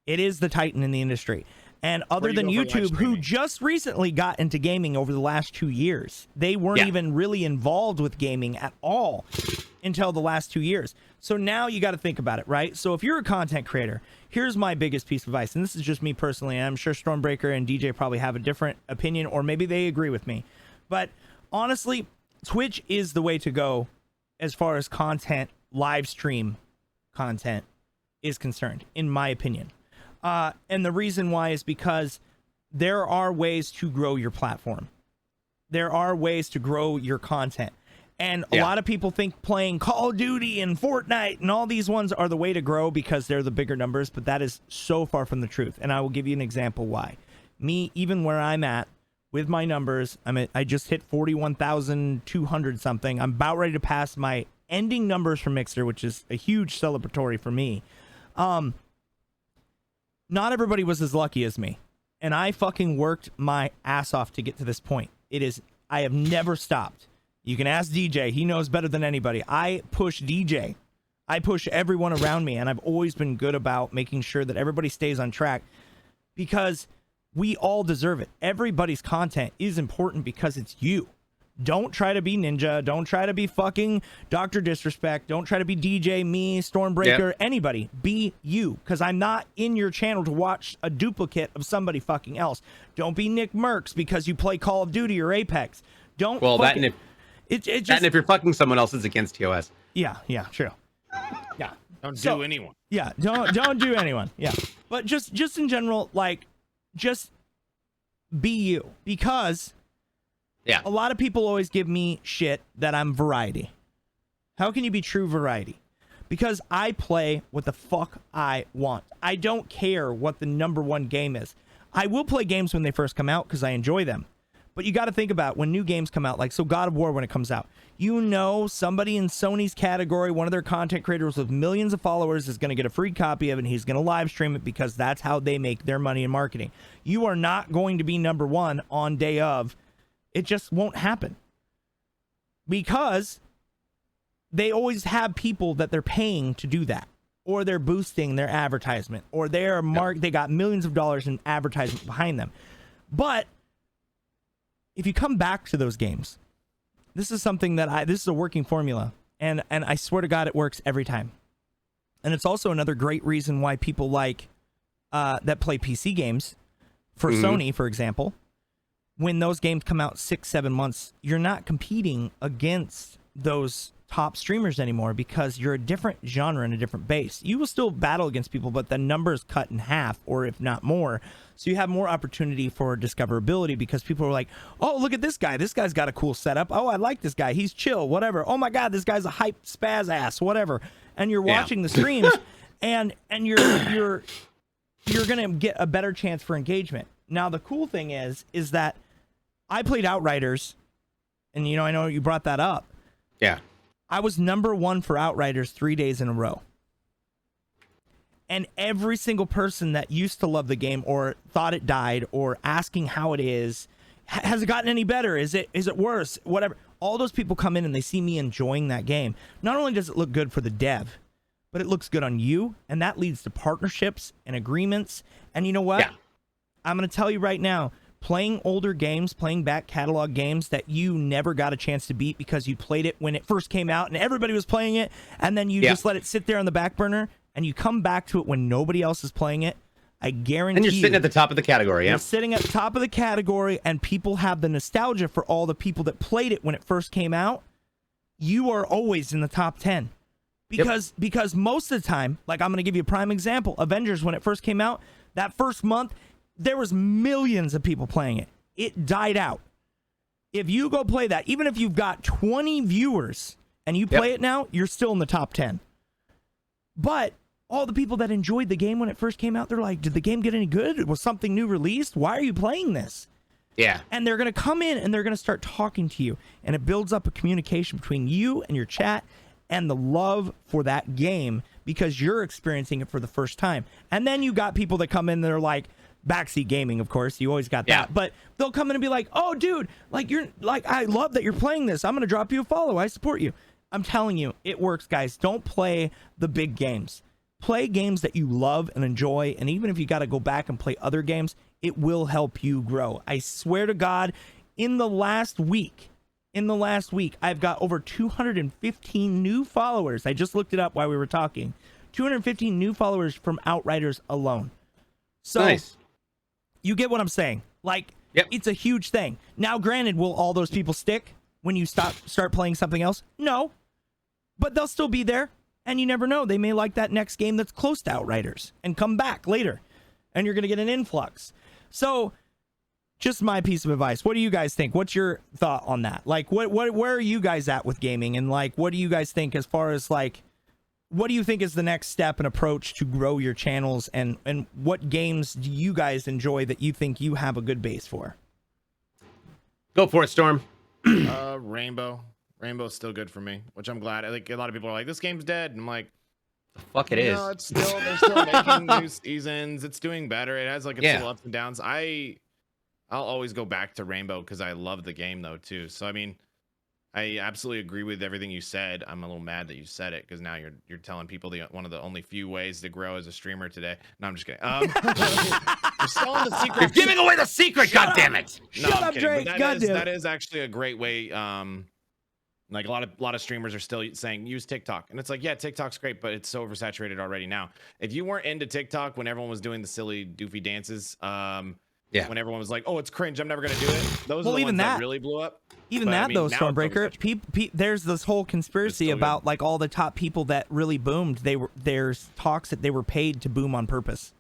It is the Titan in the industry. And other than YouTube, who just recently got into gaming over the last 2 years, they weren't even really involved with gaming at all until the last 2 years. So now you got to think about it, right? So if you're a content creator, here's my biggest piece of advice, and this is just me personally, and I'm sure Stormbreaker and DJ probably have a different opinion, or maybe they agree with me. But honestly, Twitch is the way to go as far as content, live stream content is concerned, in my opinion. And the reason why is because there are ways to grow your platform. There are ways to grow your content. And a lot of people think playing Call of Duty and Fortnite and all these ones are the way to grow because they're the bigger numbers, but that is so far from the truth. And I will give you an example why. Me, even where I'm at with my numbers, I just hit 41,200 something. I'm about ready to pass my ending numbers for Mixer, which is a huge celebratory for me. Not everybody was as lucky as me, and I fucking worked my ass off to get to this point. I have never stopped. You can ask DJ. He knows better than anybody. I push DJ I push everyone around me, and I've always been good about making sure that everybody stays on track because we all deserve it. Everybody's content is important because it's you. Don't try to be Ninja. Don't try to be fucking Dr. Disrespect. Don't try to be DJ, me, Stormbreaker, anybody. Be you, because I'm not in your channel to watch a duplicate of somebody fucking else. Don't be Nick Merckx because you play Call of Duty or Apex. Don't.
Well, that and if you're fucking someone else, it's against TOS.
Yeah, true. Yeah.
Don't do anyone.
Yeah, don't do anyone. Yeah. But just in general, like, just be you. Because a lot of people always give me shit that I'm variety. How can you be true variety? Because I play what the fuck I want. I don't care what the #1 game is. I will play games when they first come out because I enjoy them. But you got to think about when new games come out, like God of War when it comes out. You know, somebody in Sony's category, one of their content creators with millions of followers is going to get a free copy of it and he's going to live stream it because that's how they make their money in marketing. You are not going to be #1 on day of. It just won't happen. Because they always have people that they're paying to do that. Or they're boosting their advertisement. Or they got millions of dollars in advertisement behind them. But if you come back to those games, this is something that this is a working formula, and I swear to God it works every time. And it's also another great reason why people like that play PC games for Sony, for example, when those games come out 6-7 months, you're not competing against those top streamers anymore because you're a different genre and a different base. You will still battle against people, but the numbers cut in half, or if not more. So you have more opportunity for discoverability because people are like, oh, look at this guy. This guy's got a cool setup. Oh, I like this guy. He's chill, whatever. Oh my God, this guy's a hype spaz ass, whatever. And you're watching the streams and you're going to get a better chance for engagement. Now, the cool thing is that I played Outriders, and I know you brought that up.
Yeah.
I was #1 for Outriders 3 days in a row. And every single person that used to love the game or thought it died or asking how it is, has it gotten any better? Is it worse? Whatever. All those people come in and they see me enjoying that game. Not only does it look good for the dev, but it looks good on you. And that leads to partnerships and agreements. And you know what?
Yeah.
I'm going to tell you right now, playing older games, playing back catalog games that you never got a chance to beat because you played it when it first came out and everybody was playing it. And then you just let it sit there on the back burner. And you come back to it when nobody else is playing it, I guarantee you.
And you're sitting at the top of the category,
You're sitting at the top of the category, and people have the nostalgia for all the people that played it when it first came out. You are always in the top 10. Because most of the time, like I'm going to give you a prime example, Avengers, when it first came out, that first month, there was millions of people playing it. It died out. If you go play that, even if you've got 20 viewers and you play it now, you're still in the top 10. But all the people that enjoyed the game when it first came out, they're like, did the game get any good? Was something new released? Why are you playing this?
Yeah.
And they're going to come in and they're going to start talking to you. And it builds up a communication between you and your chat and the love for that game because you're experiencing it for the first time. And then you got people that come in that are like, backseat gaming, of course. You always got that. But they'll come in and be like, oh, dude, I love that you're playing this. I'm going to drop you a follow. I support you. I'm telling you, it works, guys. Don't play the big games. Play games that you love and enjoy, and even if you got to go back and play other games, it will help you grow. I swear to God, in the last week, I've got over 215 new followers. I just looked it up while we were talking. 215 new followers from Outriders alone. So, nice. You get what I'm saying. Like, it's a huge thing. Now, granted, will all those people stick when you start playing something else? No. But they'll still be there. And you never know. They may like that next game that's close to Outriders and come back later. And you're going to get an influx. So, just my piece of advice. What do you guys think? What's your thought on that? Like, where are you guys at with gaming? And, like, what do you guys think as far as, like, what do you think is the next step and approach to grow your channels? And what games do you guys enjoy that you think you have a good base for?
Go for it, Storm.
Rainbow. Rainbow's still good for me, which I'm glad. I think a lot of people are like, this game's dead. And I'm like,
the fuck it is.
No, it's still, they're still making new seasons. It's doing better. It has like its little ups and downs. I'll always go back to Rainbow because I love the game though too. So I mean, I absolutely agree with everything you said. I'm a little mad that you said it because now you're telling people one of the only few ways to grow as a streamer today. No, I'm just kidding. You're selling the secret.
You're giving away the secret. God damn it!
No,
Shut up, Drake.
That is actually a great way. Like a lot of streamers are still saying use TikTok, and it's like, yeah, TikTok's great, but it's so oversaturated already now. If you weren't into TikTok when everyone was doing the silly, doofy dances, when everyone was like, "Oh, it's cringe, I'm never gonna do it," those are the ones that really blew up.
Even that, though, Stormbreaker, there's this whole conspiracy about like all the top people that really boomed. There's talks that they were paid to boom on purpose.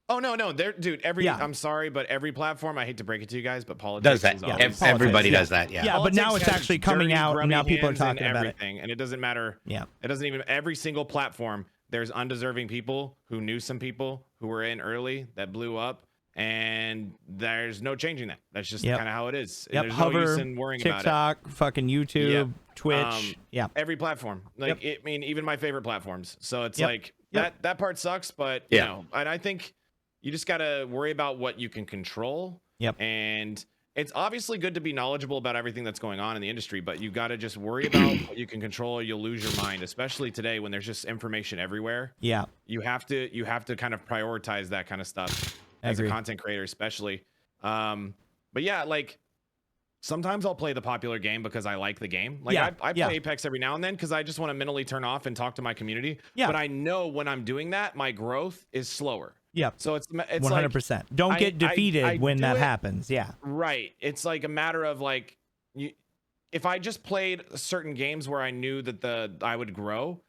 Oh no, dude. I'm sorry, but every platform, I hate to break it to you guys, but politics
does that. Everybody does that.
Yeah, but now it's actually coming out, and now people are talking about it.
And it doesn't matter.
Yeah,
it doesn't even. Every single platform, there's undeserving people who knew some people who were in early that blew up. And there's no changing that. That's just kind of how it is.
Yep.
There's
Hover,
no use in worrying
TikTok,
about it.
fucking YouTube, Twitch.
Every platform. Like, I mean, even my favorite platforms. So it's like that part sucks, but you know, and I think you just got to worry about what you can control. And it's obviously good to be knowledgeable about everything that's going on in the industry, but you got to just worry about what you can control or you'll lose your mind, especially today when there's just information everywhere.
Yeah.
You have to kind of prioritize that kind of stuff. As a content creator, especially. But yeah, like sometimes I'll play the popular game because I like the game. Like I play Apex every now and then because I just want to mentally turn off and talk to my community. But I know when I'm doing that, my growth is slower.
Yeah.
So it's
100%.
Like,
don't get defeated when that happens. Yeah.
Right. It's like a matter of like if I just played certain games where I knew that I would grow.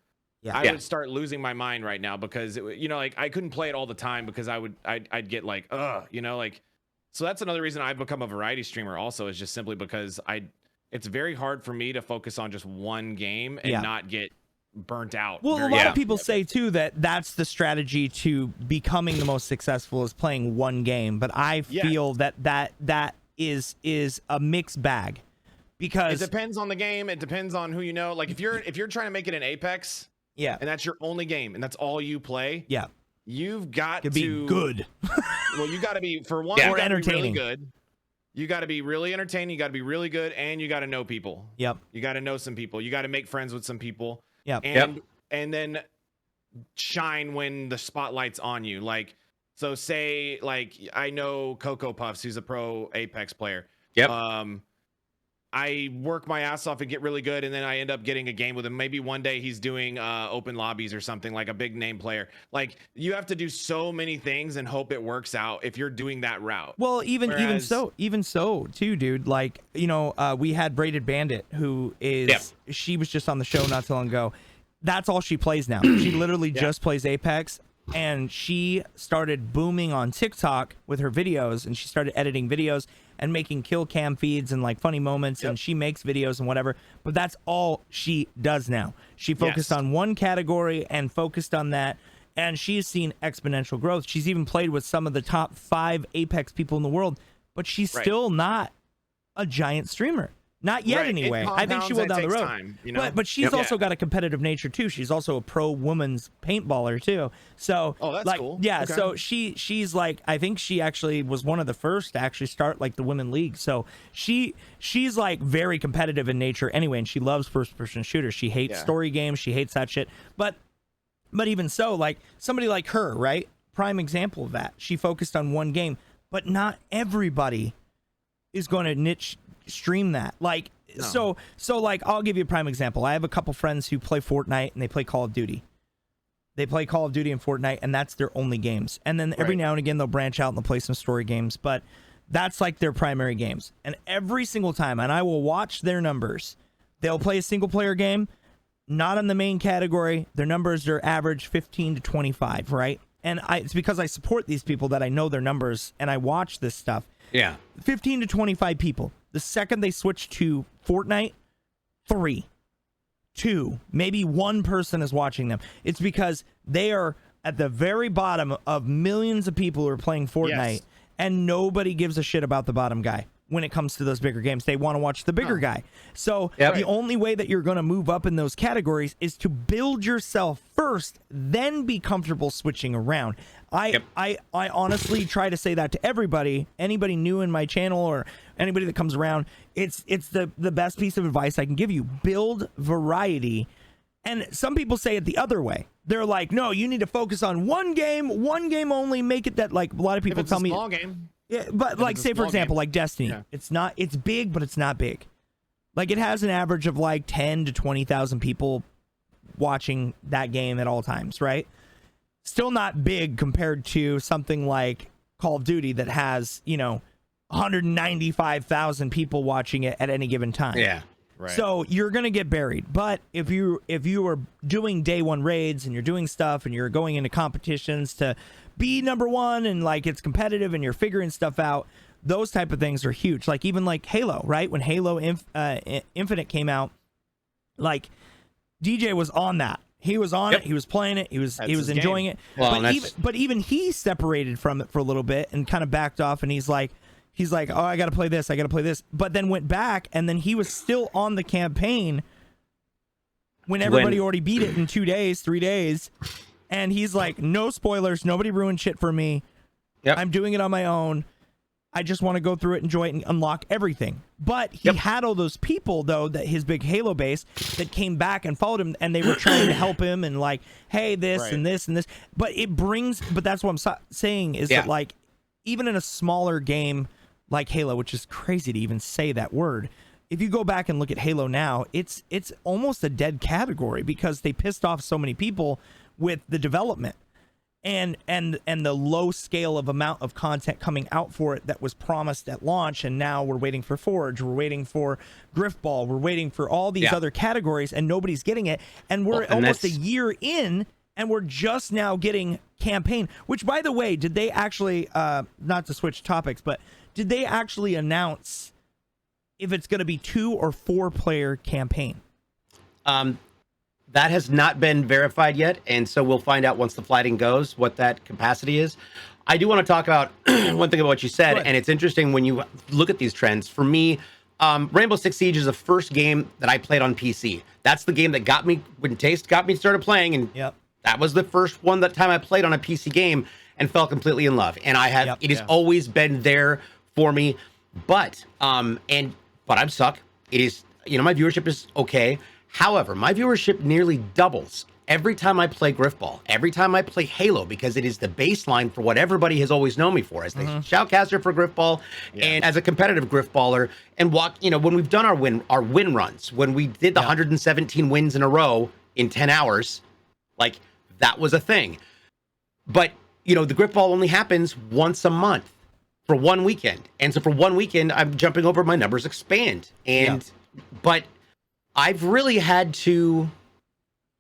I would start losing my mind right now because like I couldn't play it all the time because I'd get like, like, so that's another reason I've become a variety streamer also is just simply because it's very hard for me to focus on just one game and not get burnt out.
Well, a lot of people say too that that's the strategy to becoming the most successful is playing one game. But I feel that is a mixed bag because
it depends on the game. It depends on who you know. Like if you're trying to make it in Apex.
Yeah.
And that's your only game and that's all you play.
Yeah.
You've got to
be good.
Well, you got to be for one
or entertaining.
Really good. You got to be really entertaining, you got to be really good, and you got to know people.
Yep.
You got to know some people. You got to make friends with some people.
Yep.
And then shine when the spotlight's on you. Like so say like I know Cocoa Puffs who's a pro Apex player.
Yep.
I work my ass off and get really good, and then I end up getting a game with him. Maybe one day he's doing open lobbies or something, like a big name player. Like you have to do so many things and hope it works out if you're doing that route.
Well, even so too, dude. Like we had Braided Bandit, who is she was just on the show not so long ago. That's all she plays now. She literally just plays Apex. And she started booming on TikTok with her videos, and she started editing videos and making kill cam feeds and like funny moments, and she makes videos and whatever, but that's all she does now. She focused on one category and focused on that, and she's seen exponential growth. She's even played with some of the top 5 Apex people in the world, but she's still not a giant streamer. Not yet, anyway. I think she will down the road.
Time,
but she's also got a competitive nature too. She's also a pro women's paintballer too. So
that's cool.
Yeah. Okay. So she's like, I think she actually was one of the first to actually start like the women league. So she's like very competitive in nature anyway, and she loves first person shooters. She hates story games. She hates that shit. But even so, like somebody like her, right? Prime example of that. She focused on one game, but not everybody is going to niche stream that. Like so like I'll give you a prime example. I have a couple friends who play Fortnite and they play Call of Duty. They play Call of Duty and Fortnite, and that's their only games. And then every now and again they'll branch out and they'll play some story games, but that's like their primary games. And every single time, and I will watch their numbers, they'll play a single player game, not in the main category. Their numbers are average 15 to 25, right? And it's because I support these people that I know their numbers and I watch this stuff.
Yeah.
15 to 25 people. The second they switch to Fortnite, 3, 2, maybe 1 person is watching them. It's because they are at the very bottom of millions of people who are playing Fortnite, and nobody gives a shit about the bottom guy when it comes to those bigger games. They want to watch the bigger guy. So the only way that you're going to move up in those categories is to build yourself first, then be comfortable switching around. I honestly try to say that to anybody new in my channel or anybody that comes around. It's the best piece of advice I can give you. Build variety. And some people say it the other way. They're like, no, you need to focus on one game only. Make it that, like, a lot of people tell me.
Small game.
Yeah, but like, say for example, like Destiny, it's big, but it's not big. Like, it has an average of like 10 to 20,000 people watching that game at all times, right? Still not big compared to something like Call of Duty that has, 195,000 people watching it at any given time.
Yeah.
Right.
So you're gonna get buried. But if you are doing day one raids and you're doing stuff and you're going into competitions to be number one and like it's competitive and you're figuring stuff out, those type of things are huge. Like even like Halo, right? When Halo Infinite came out, like DJ was on that. He was on it. He was playing it. He was enjoying it.
Well,
but even he separated from it for a little bit and kind of backed off. And he's like, oh, I got to play this. But then went back, and then he was still on the campaign when everybody already beat it in 2 days, 3 days. And he's like, no spoilers. Nobody ruined shit for me. Yep. I'm doing it on my own. I just want to go through it, enjoy it, and unlock everything. But he had all those people, though, that his big Halo base that came back and followed him, and they were trying to help him and like, hey, this and this and this. But that's what I'm saying is that, like, even in a smaller game like Halo, which is crazy to even say that word, if you go back and look at Halo now, it's almost a dead category because they pissed off so many people with the development and the low scale of amount of content coming out for it that was promised at launch. And now we're waiting for Forge, we're waiting for Griffball, we're waiting for all these other categories, and nobody's getting it. And we're almost a year in, and we're just now getting campaign, which, by the way, did they actually, not to switch topics, but did they actually announce if it's going to be 2 or 4 player campaign?
That has not been verified yet, and so we'll find out once the flighting goes what that capacity is. I do want to talk about one thing about what you said, and it's interesting when you look at these trends. For me, Rainbow Six Siege is the first game that I played on PC. That's the game that got me, when Taste got me started playing, and that was the first one that time I played on a PC game and fell completely in love. And I have it has always been there for me, but I'm suck. It is, my viewership is okay. However, my viewership nearly doubles every time I play Griffball, every time I play Halo, because it is the baseline for what everybody has always known me for, as the shoutcaster for Griffball and as a competitive Griffballer. And when we've done our win runs, when we did the 117 wins in a row in 10 hours, like, that was a thing. But the Griffball only happens once a month for one weekend. And so for one weekend, I'm jumping over, my numbers expand. But I've really had to,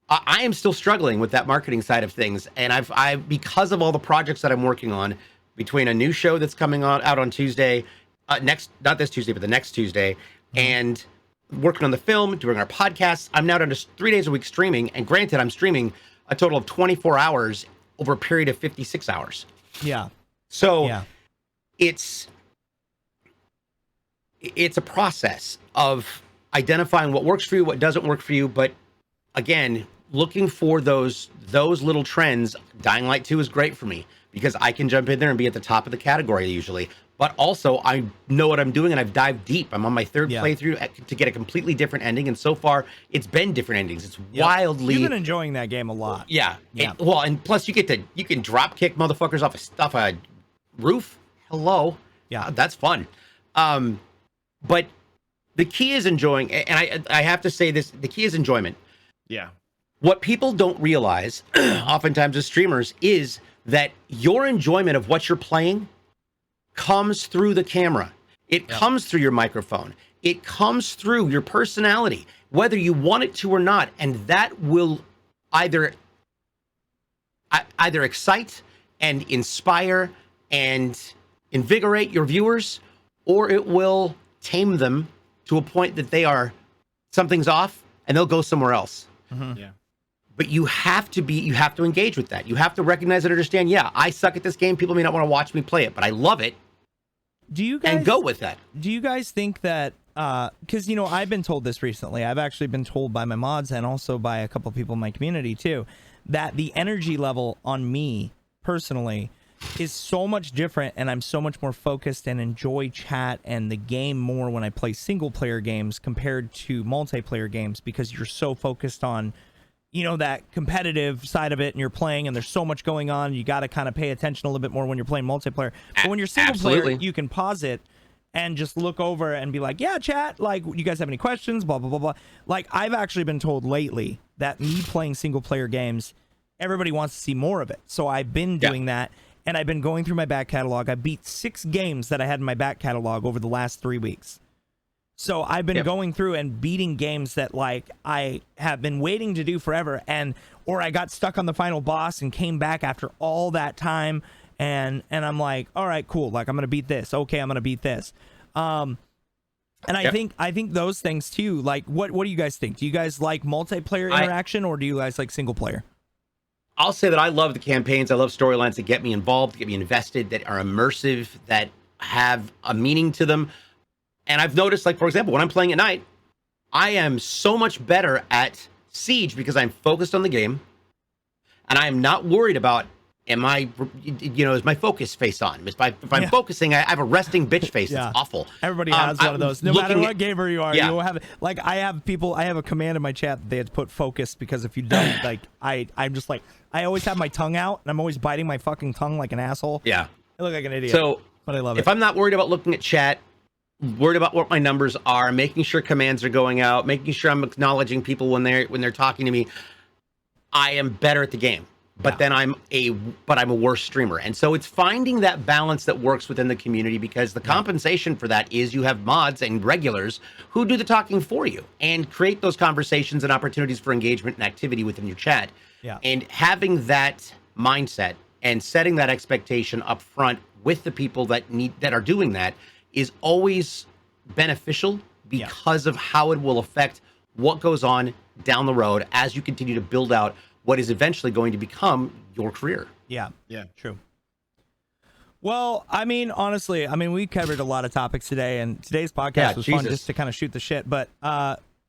I am still struggling with that marketing side of things. And I've because of all the projects that I'm working on, between a new show that's coming out on Tuesday, not this Tuesday, but the next Tuesday, and working on the film, doing our podcasts, I'm now down to 3 days a week streaming. And granted, I'm streaming a total of 24 hours over a period of 56 hours.
Yeah.
So it's a process of identifying what works for you, what doesn't work for you. But again, looking for those little trends. Dying Light 2 is great for me because I can jump in there and be at the top of the category usually. But also, I know what I'm doing, and I've dived deep. I'm on my third playthrough to get a completely different ending, and so far, it's been different endings. It's wildly.
You've been enjoying that game a lot.
Yeah. And plus, you can drop kick motherfuckers off a roof. Hello. Yeah, that's fun. But the key is enjoying, and I have to say this: the key is enjoyment.
Yeah.
What people don't realize, oftentimes as streamers, is that your enjoyment of what you're playing comes through the camera. It comes through your microphone. It comes through your personality, whether you want it to or not. And that will either excite and inspire and invigorate your viewers, or it will tame them to a point that something's off and they'll go somewhere else.
Yeah.
But you have to engage with that. You have to recognize and understand, I suck at this game. People may not want to watch me play it, but I love it. And go with that.
Do you guys think that, because, I've been told this recently. I've actually been told by my mods and also by a couple of people in my community too, that the energy level on me personally is so much different, and I'm so much more focused and enjoy chat and the game more when I play single player games compared to multiplayer games, because you're so focused on, you know, that competitive side of it, and you're playing and there's so much going on. You got to kind of pay attention a little bit more when you're playing multiplayer. But when you're single player, you can pause it and just look over and be like, yeah, chat, like, you guys have any questions, blah, blah, blah, blah. Like, I've actually been told lately that me playing single player games, everybody wants to see more of it. So I've been doing that. And I've been going through my back catalog. I beat 6 games that I had in my back catalog over the last 3 weeks. So I've been going through and beating games that, like, I have been waiting to do forever, or I got stuck on the final boss and came back after all that time, and I'm like, all right, cool. Like, I'm gonna beat this. Okay, I'm gonna beat this. And I think those things too. Like, what do you guys think? Do you guys like multiplayer interaction, or do you guys like single player?
I'll say that I love the campaigns. I love storylines that get me involved, get me invested, that are immersive, that have a meaning to them. And I've noticed, like, for example, when I'm playing at night, I am so much better at Siege because I'm focused on the game, and I am not worried about, is my focus face on? If I'm focusing, I have a resting bitch face. It's awful.
Everybody has one of those. No matter what gamer you are, you will have it. Like, I have a command in my chat that they had to put focus, because if you don't, like, I'm just like, I always have my tongue out, and I'm always biting my fucking tongue like an asshole. Yeah. I look like an idiot. So, but I love it.
If I'm not worried about looking at chat, worried about what my numbers are, making sure commands are going out, making sure I'm acknowledging people when they're talking to me, I am better at the game. But then I'm a worse streamer. And so it's finding that balance that works within the community, because the compensation for that is you have mods and regulars who do the talking for you and create those conversations and opportunities for engagement and activity within your chat. Yeah. And having that mindset and setting that expectation up front with the people that are doing that is always beneficial, because of how it will affect what goes on down the road as you continue to build out what is eventually going to become your career.
Yeah, true. Well, I mean, honestly, we covered a lot of topics today, and today's podcast was fun just to kind of shoot the shit. But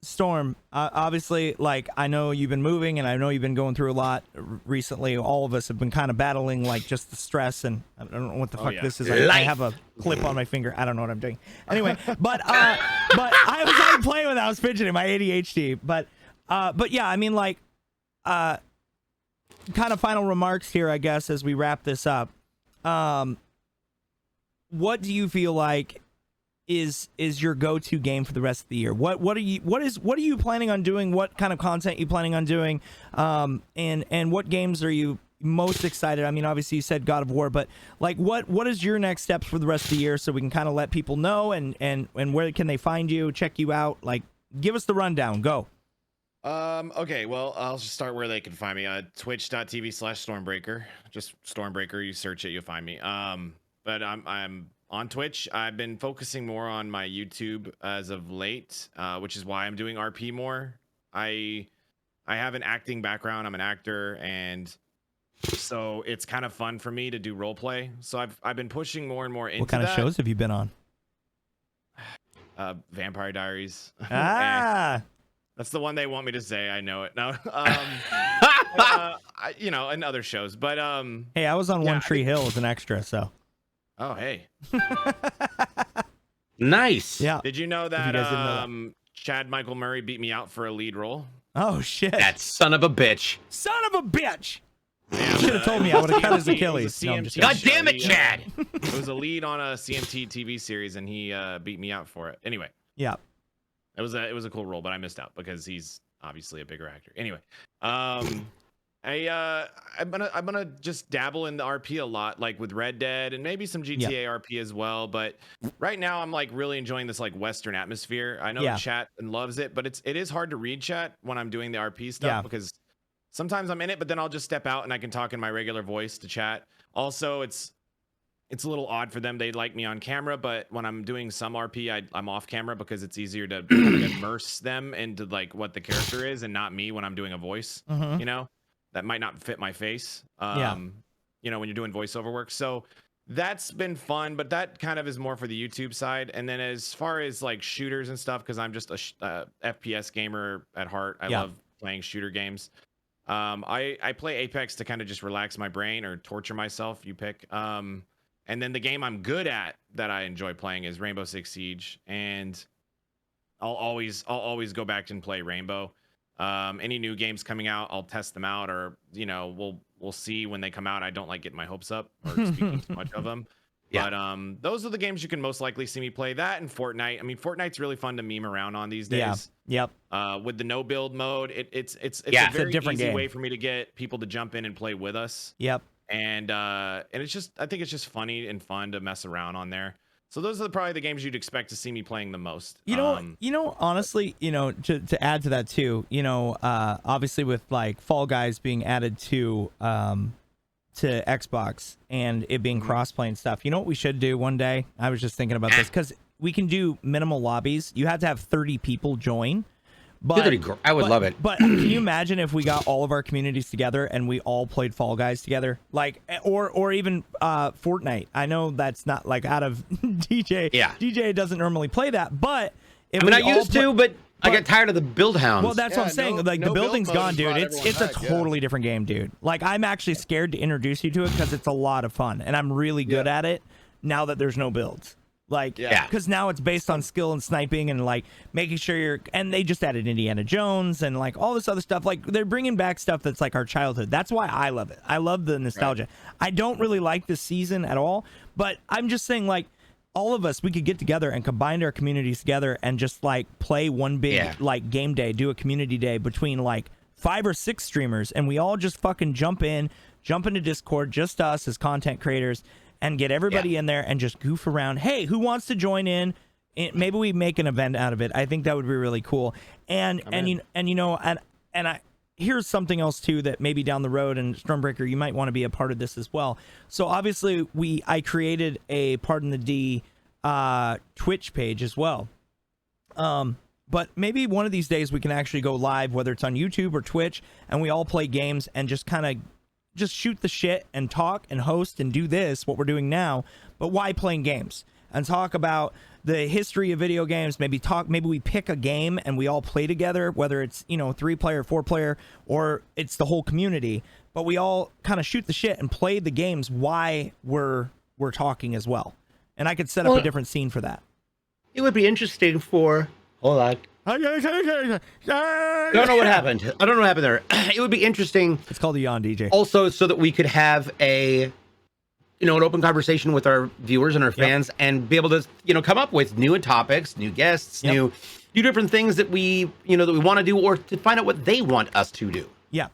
Storm, obviously, like, I know you've been moving, and I know you've been going through a lot recently. All of us have been kind of battling, like, just the stress, and I don't know what the fuck this is. I have a clip on my finger. I don't know what I'm doing. Anyway, but I was playing with it. I was fidgeting, my ADHD. But yeah, I mean, like, kind of final remarks here, I guess, as we wrap this up. What do you feel like is your go-to game for the rest of the year? What are you planning on doing? What kind of content are you planning on doing? And what games are you most excited? I mean, obviously you said God of War, but, like, what is your next steps for the rest of the year, so we can kind of let people know, and where can they find you, check you out? Like, give us the rundown. Go.
Okay, well, I'll just start where they can find me. Twitch.tv/Stormbreaker. Just Stormbreaker, you search it, you'll find me. But I'm on Twitch. I've been focusing more on my YouTube as of late, which is why I'm doing RP more. I have an acting background. I'm an actor, and so it's kind of fun for me to do role play. So I've been pushing more and more into that.
What kind of shows have you been on?
Vampire Diaries.
That's
the one they want me to say. I know it. No, and other shows. But
hey, I was on One Tree Hill as an extra. So.
Oh, hey.
Nice.
Yeah.
Did you know that Chad Michael Murray beat me out for a lead role?
Oh shit.
That son of a bitch.
Son of a bitch. Yeah, should have told me. I would have cut his Achilles.
God damn it, Chad.
It was a lead on a CMT TV series, and he beat me out for it. Anyway.
Yeah.
It was a cool role, but I missed out because he's obviously a bigger actor. Anyway, I'm gonna just dabble in the RP a lot, like with Red Dead and maybe some GTA RP as well. But right now, I'm, like, really enjoying this, like, Western atmosphere. I know chat and loves it, but it is hard to read chat when I'm doing the RP stuff because sometimes I'm in it, but then I'll just step out and I can talk in my regular voice to chat. Also, it's a little odd for them. They like me on camera, but when I'm doing some RP, I'm off camera because it's easier to kind of immerse them into, like, what the character is and not me when I'm doing a voice, you know, that might not fit my face, when you're doing voiceover work. So that's been fun, but that kind of is more for the YouTube side. And then as far as, like, shooters and stuff, because I'm just a FPS gamer at heart, I love playing shooter games. I play Apex to kind of just relax my brain or torture myself. You pick. And then the game I'm good at that I enjoy playing is Rainbow Six Siege, and I'll always go back and play Rainbow. Any new games coming out, I'll test them out, or we'll see when they come out. I don't like getting my hopes up or speaking too much of them. Yeah. But those are the games you can most likely see me play. That and Fortnite. I mean, Fortnite's really fun to meme around on these days.
Yeah.
Yep. With the no build mode, it's
a
very
different
easy
game.
way for me to get people to jump in and play with us.
Yep.
And it's just, I think it's just funny and fun to mess around on there. So those are probably the games you'd expect to see me playing the most.
Honestly, to add to that too, obviously with like Fall Guys being added to Xbox and it being crossplay and stuff, you know what we should do one day? I was just thinking about this because we can do minimal lobbies. You have to have 30 people join. But
I would love it.
But can you imagine if we got all of our communities together and we all played Fall Guys together, like, or even Fortnite? I know that's not like out of DJ.
Yeah,
DJ doesn't normally play that, but
I used to, but I got tired of the build hounds.
Well, that's what I'm saying. Like the building's gone, dude. It's a totally different game, dude. Like I'm actually scared to introduce you to it because it's a lot of fun, and I'm really good at it now that there's no builds. Like, because now it's based on skill and sniping and like making sure and they just added Indiana Jones and like all this other stuff. Like they're bringing back stuff that's like our childhood. That's why I love it. I love the nostalgia. Right. I don't really like this season at all, but I'm just saying like all of us, we could get together and combine our communities together and just like play one big like game day, do a community day between like 5 or 6 streamers, and we all just fucking jump into Discord, just us as content creators, and get everybody in there and just goof around. Hey, who wants to join in? Maybe we make an event out of it. I think that would be really cool. And here's something else too that maybe down the road, and Stormbreaker, you might want to be a part of this as well. So obviously I created a Pardon the D Twitch page as well. But maybe one of these days we can actually go live, whether it's on YouTube or Twitch, and we all play games and just kind of just shoot the shit and talk and host and do this, what we're doing now, but why playing games? And talk about the history of video games, maybe we pick a game and we all play together, whether it's, 3-player, 4-player, or it's the whole community, but we all kind of shoot the shit and play the games why we're talking as well. And I could set up a different scene for that.
It would be interesting for... Hold on. I don't know what happened. I don't know what happened there. It would be interesting.
It's called a yawn, DJ.
Also, so that we could have an open conversation with our viewers and our fans and be able to, come up with new topics, new guests, new different things that we want to do, or to find out what they want us to do.
Yeah.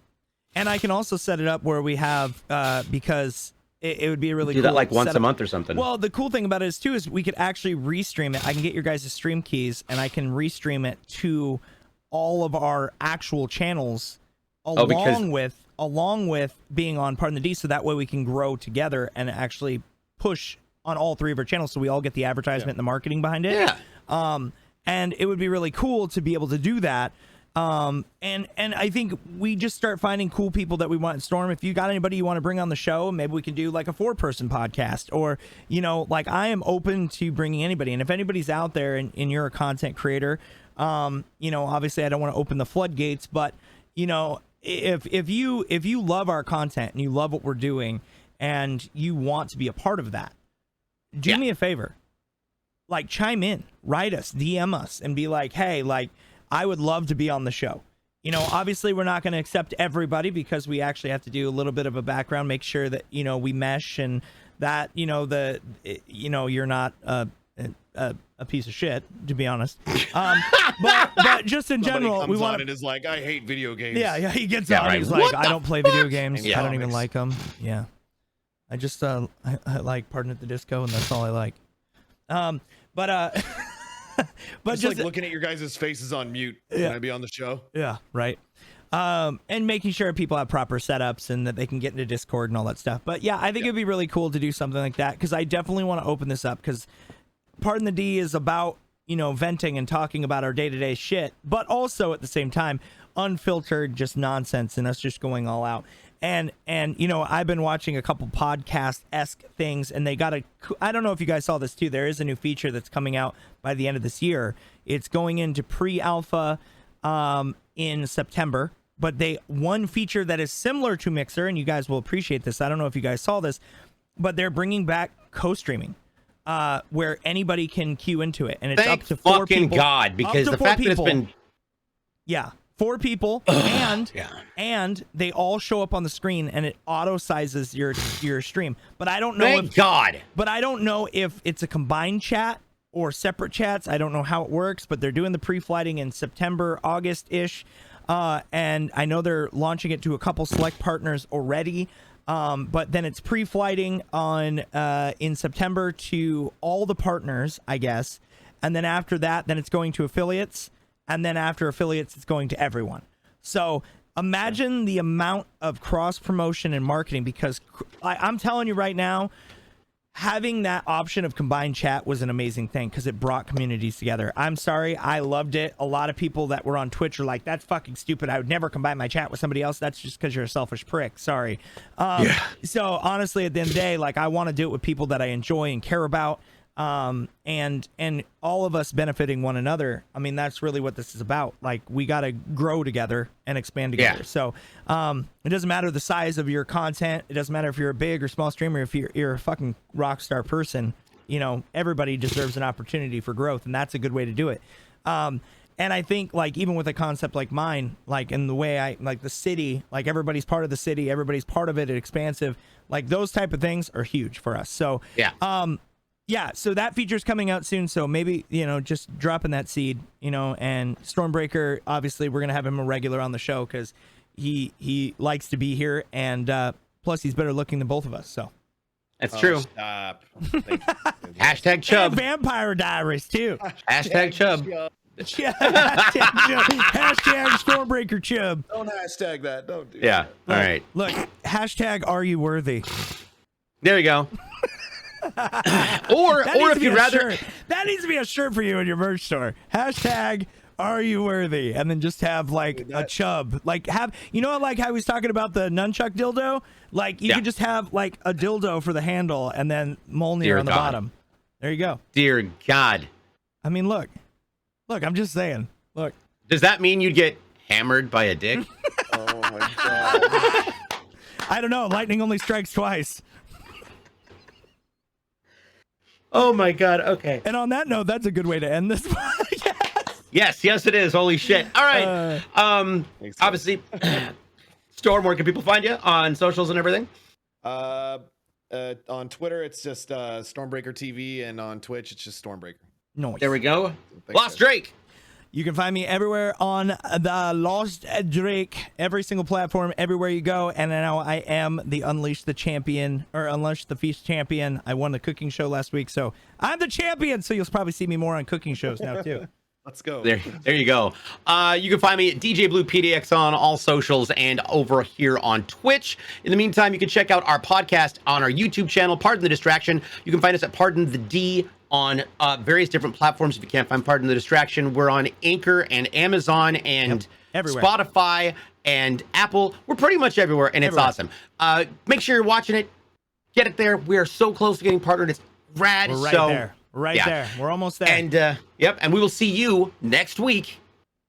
And I can also set it up where we have, because it would be really
do
cool.
That like once a month or something.
Well, the cool thing about it is we could actually restream it. I can get your guys' stream keys and I can restream it to all of our actual channels along with being on Pardon the D, so that way we can grow together and actually push on all 3 of our channels so we all get the advertisement and the marketing behind it.
Yeah.
And it would be really cool to be able to do that. And I think we just start finding cool people that we want in Storm. If you got anybody you want to bring on the show, maybe we can do like a 4-person podcast, or, like I am open to bringing anybody. And if anybody's out there and you're a content creator, obviously I don't want to open the floodgates, but if you love our content and you love what we're doing and you want to be a part of that, do me a favor, like chime in, write us, DM us, and be like, hey, like, I would love to be on the show. Obviously we're not going to accept everybody because we actually have to do a little bit of a background, make sure that, we mesh and that, you're not a piece of shit, to be honest. But just in general, we want
to. It is like, I hate video games.
Yeah, he gets on. Right. He's like, I don't play video games.
Yeah.
I don't even like them. Yeah, I just I like Pardon at the Disco, and that's all I like. But
just like looking at your guys' faces on mute when I be on the show.
Yeah, right. And making sure people have proper setups and that they can get into Discord and all that stuff. But yeah, I think it'd be really cool to do something like that, because I definitely want to open this up, because Pardon the D is about, venting and talking about our day-to-day shit, but also at the same time, unfiltered, just nonsense, and us just going all out. And I've been watching a couple podcast-esque things, and they got I don't know if you guys saw this too, there is a new feature that's coming out by the end of this year. It's going into pre-alpha in September, but one feature that is similar to Mixer, and you guys will appreciate this. I don't know if you guys saw this, but they're bringing back co-streaming, where anybody can queue into it, and it's
Thank
up to 4
fucking
people.
God, because the fact that it's been
4 people, and they all show up on the screen, and it auto sizes your stream. But I don't know.
Thank God.
But I don't know if it's a combined chat or separate chats. I don't know how it works, but they're doing the pre-flighting in September, August-ish. And I know they're launching it to a couple select partners already. But then it's pre-flighting in September to all the partners, I guess. And then after that, then it's going to affiliates. And then after affiliates, it's going to everyone. So imagine the amount of cross-promotion and marketing, because I'm telling you right now, having that option of combined chat was an amazing thing because it brought communities together. I'm sorry, I loved it. A lot of people that were on Twitch are like, that's fucking stupid. I would never combine my chat with somebody else. That's just because you're a selfish prick. Sorry. So honestly, at the end of the day, like, I want to do it with people that I enjoy and care about. And all of us benefiting one another. I mean, that's really what this is about. Like, we got to grow together and expand together. So, it doesn't matter the size of your content. It doesn't matter if you're a big or small streamer. If you're a fucking rock star person, you know, everybody deserves an opportunity for growth, and that's a good way to do it. And I think, like, even with a concept like mine, like, in the way I like the city, like, everybody's part of the city, everybody's part of it, it's expansive. Like, those type of things are huge for us. So, yeah, so that feature's coming out soon, so maybe, you know, just dropping that seed, you know. And Stormbreaker, obviously, we're going to have him a regular on the show because he likes to be here, and plus he's better looking than both of us, so.
That's true.
Stop.
Hashtag Chubb.
And Vampire Diaries, too.
Hashtag Chubb.
Yeah, hashtag Stormbreaker Chubb.
Don't hashtag that. Don't do
that. All right.
Look, hashtag Are You Worthy?
There you go. or if you'd rather,
that needs to be a shirt for you in your merch store. Hashtag Are You Worthy? And then just have like a chub, like have, you know, like how he was talking about the nunchuck dildo, like you could just have like a dildo for the handle and then Mjolnir on the bottom. There you go.
Dear God.
I mean, look, I'm just saying, look.
Does that mean you'd get hammered by a dick?
Oh my God.
I don't know. Lightning only strikes twice.
Oh my God. Okay.
And on that note, that's a good way to end this podcast.
Yes, it is. Holy shit. All right. Obviously, Storm, where can people find you on socials and everything?
On Twitter, it's just Stormbreaker TV, and on Twitch, it's just Stormbreaker.
Nice.
There we go. Lost Drake.
You can find me everywhere on the Lost Drake, every single platform, everywhere you go. And now I am the Unleash the Champion, or Unleash the Feast Champion. I won the cooking show last week, so I'm the champion. So you'll probably see me more on cooking shows now too.
Let's go.
There you go. You can find me at DJ Blue PDX on all socials and over here on Twitch. In the meantime, you can check out our podcast on our YouTube channel, Pardon the Distraction. You can find us at Pardon the D on various different platforms. If you can't find Pardon the Distraction, we're on Anchor and Amazon and Spotify and Apple. We're pretty much everywhere, and it's awesome. Make sure you're watching it. Get it there. We are so close to getting partnered. It's rad.
We're right there. Right there. We're almost there.
And and we will see you next week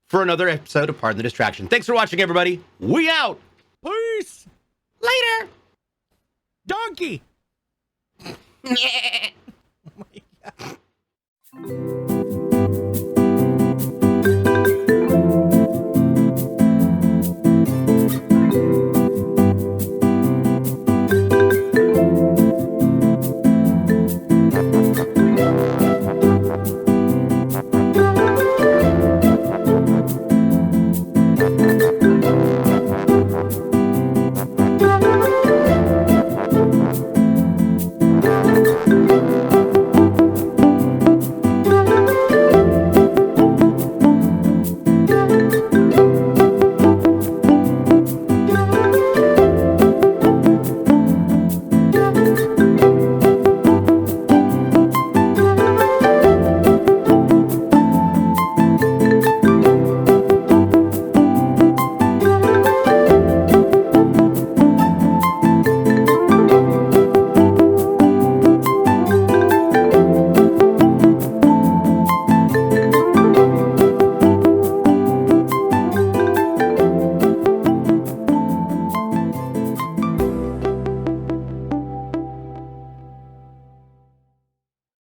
for another episode of Pardon the Distraction. Thanks for watching, everybody. We out.
Peace.
Later.
Donkey.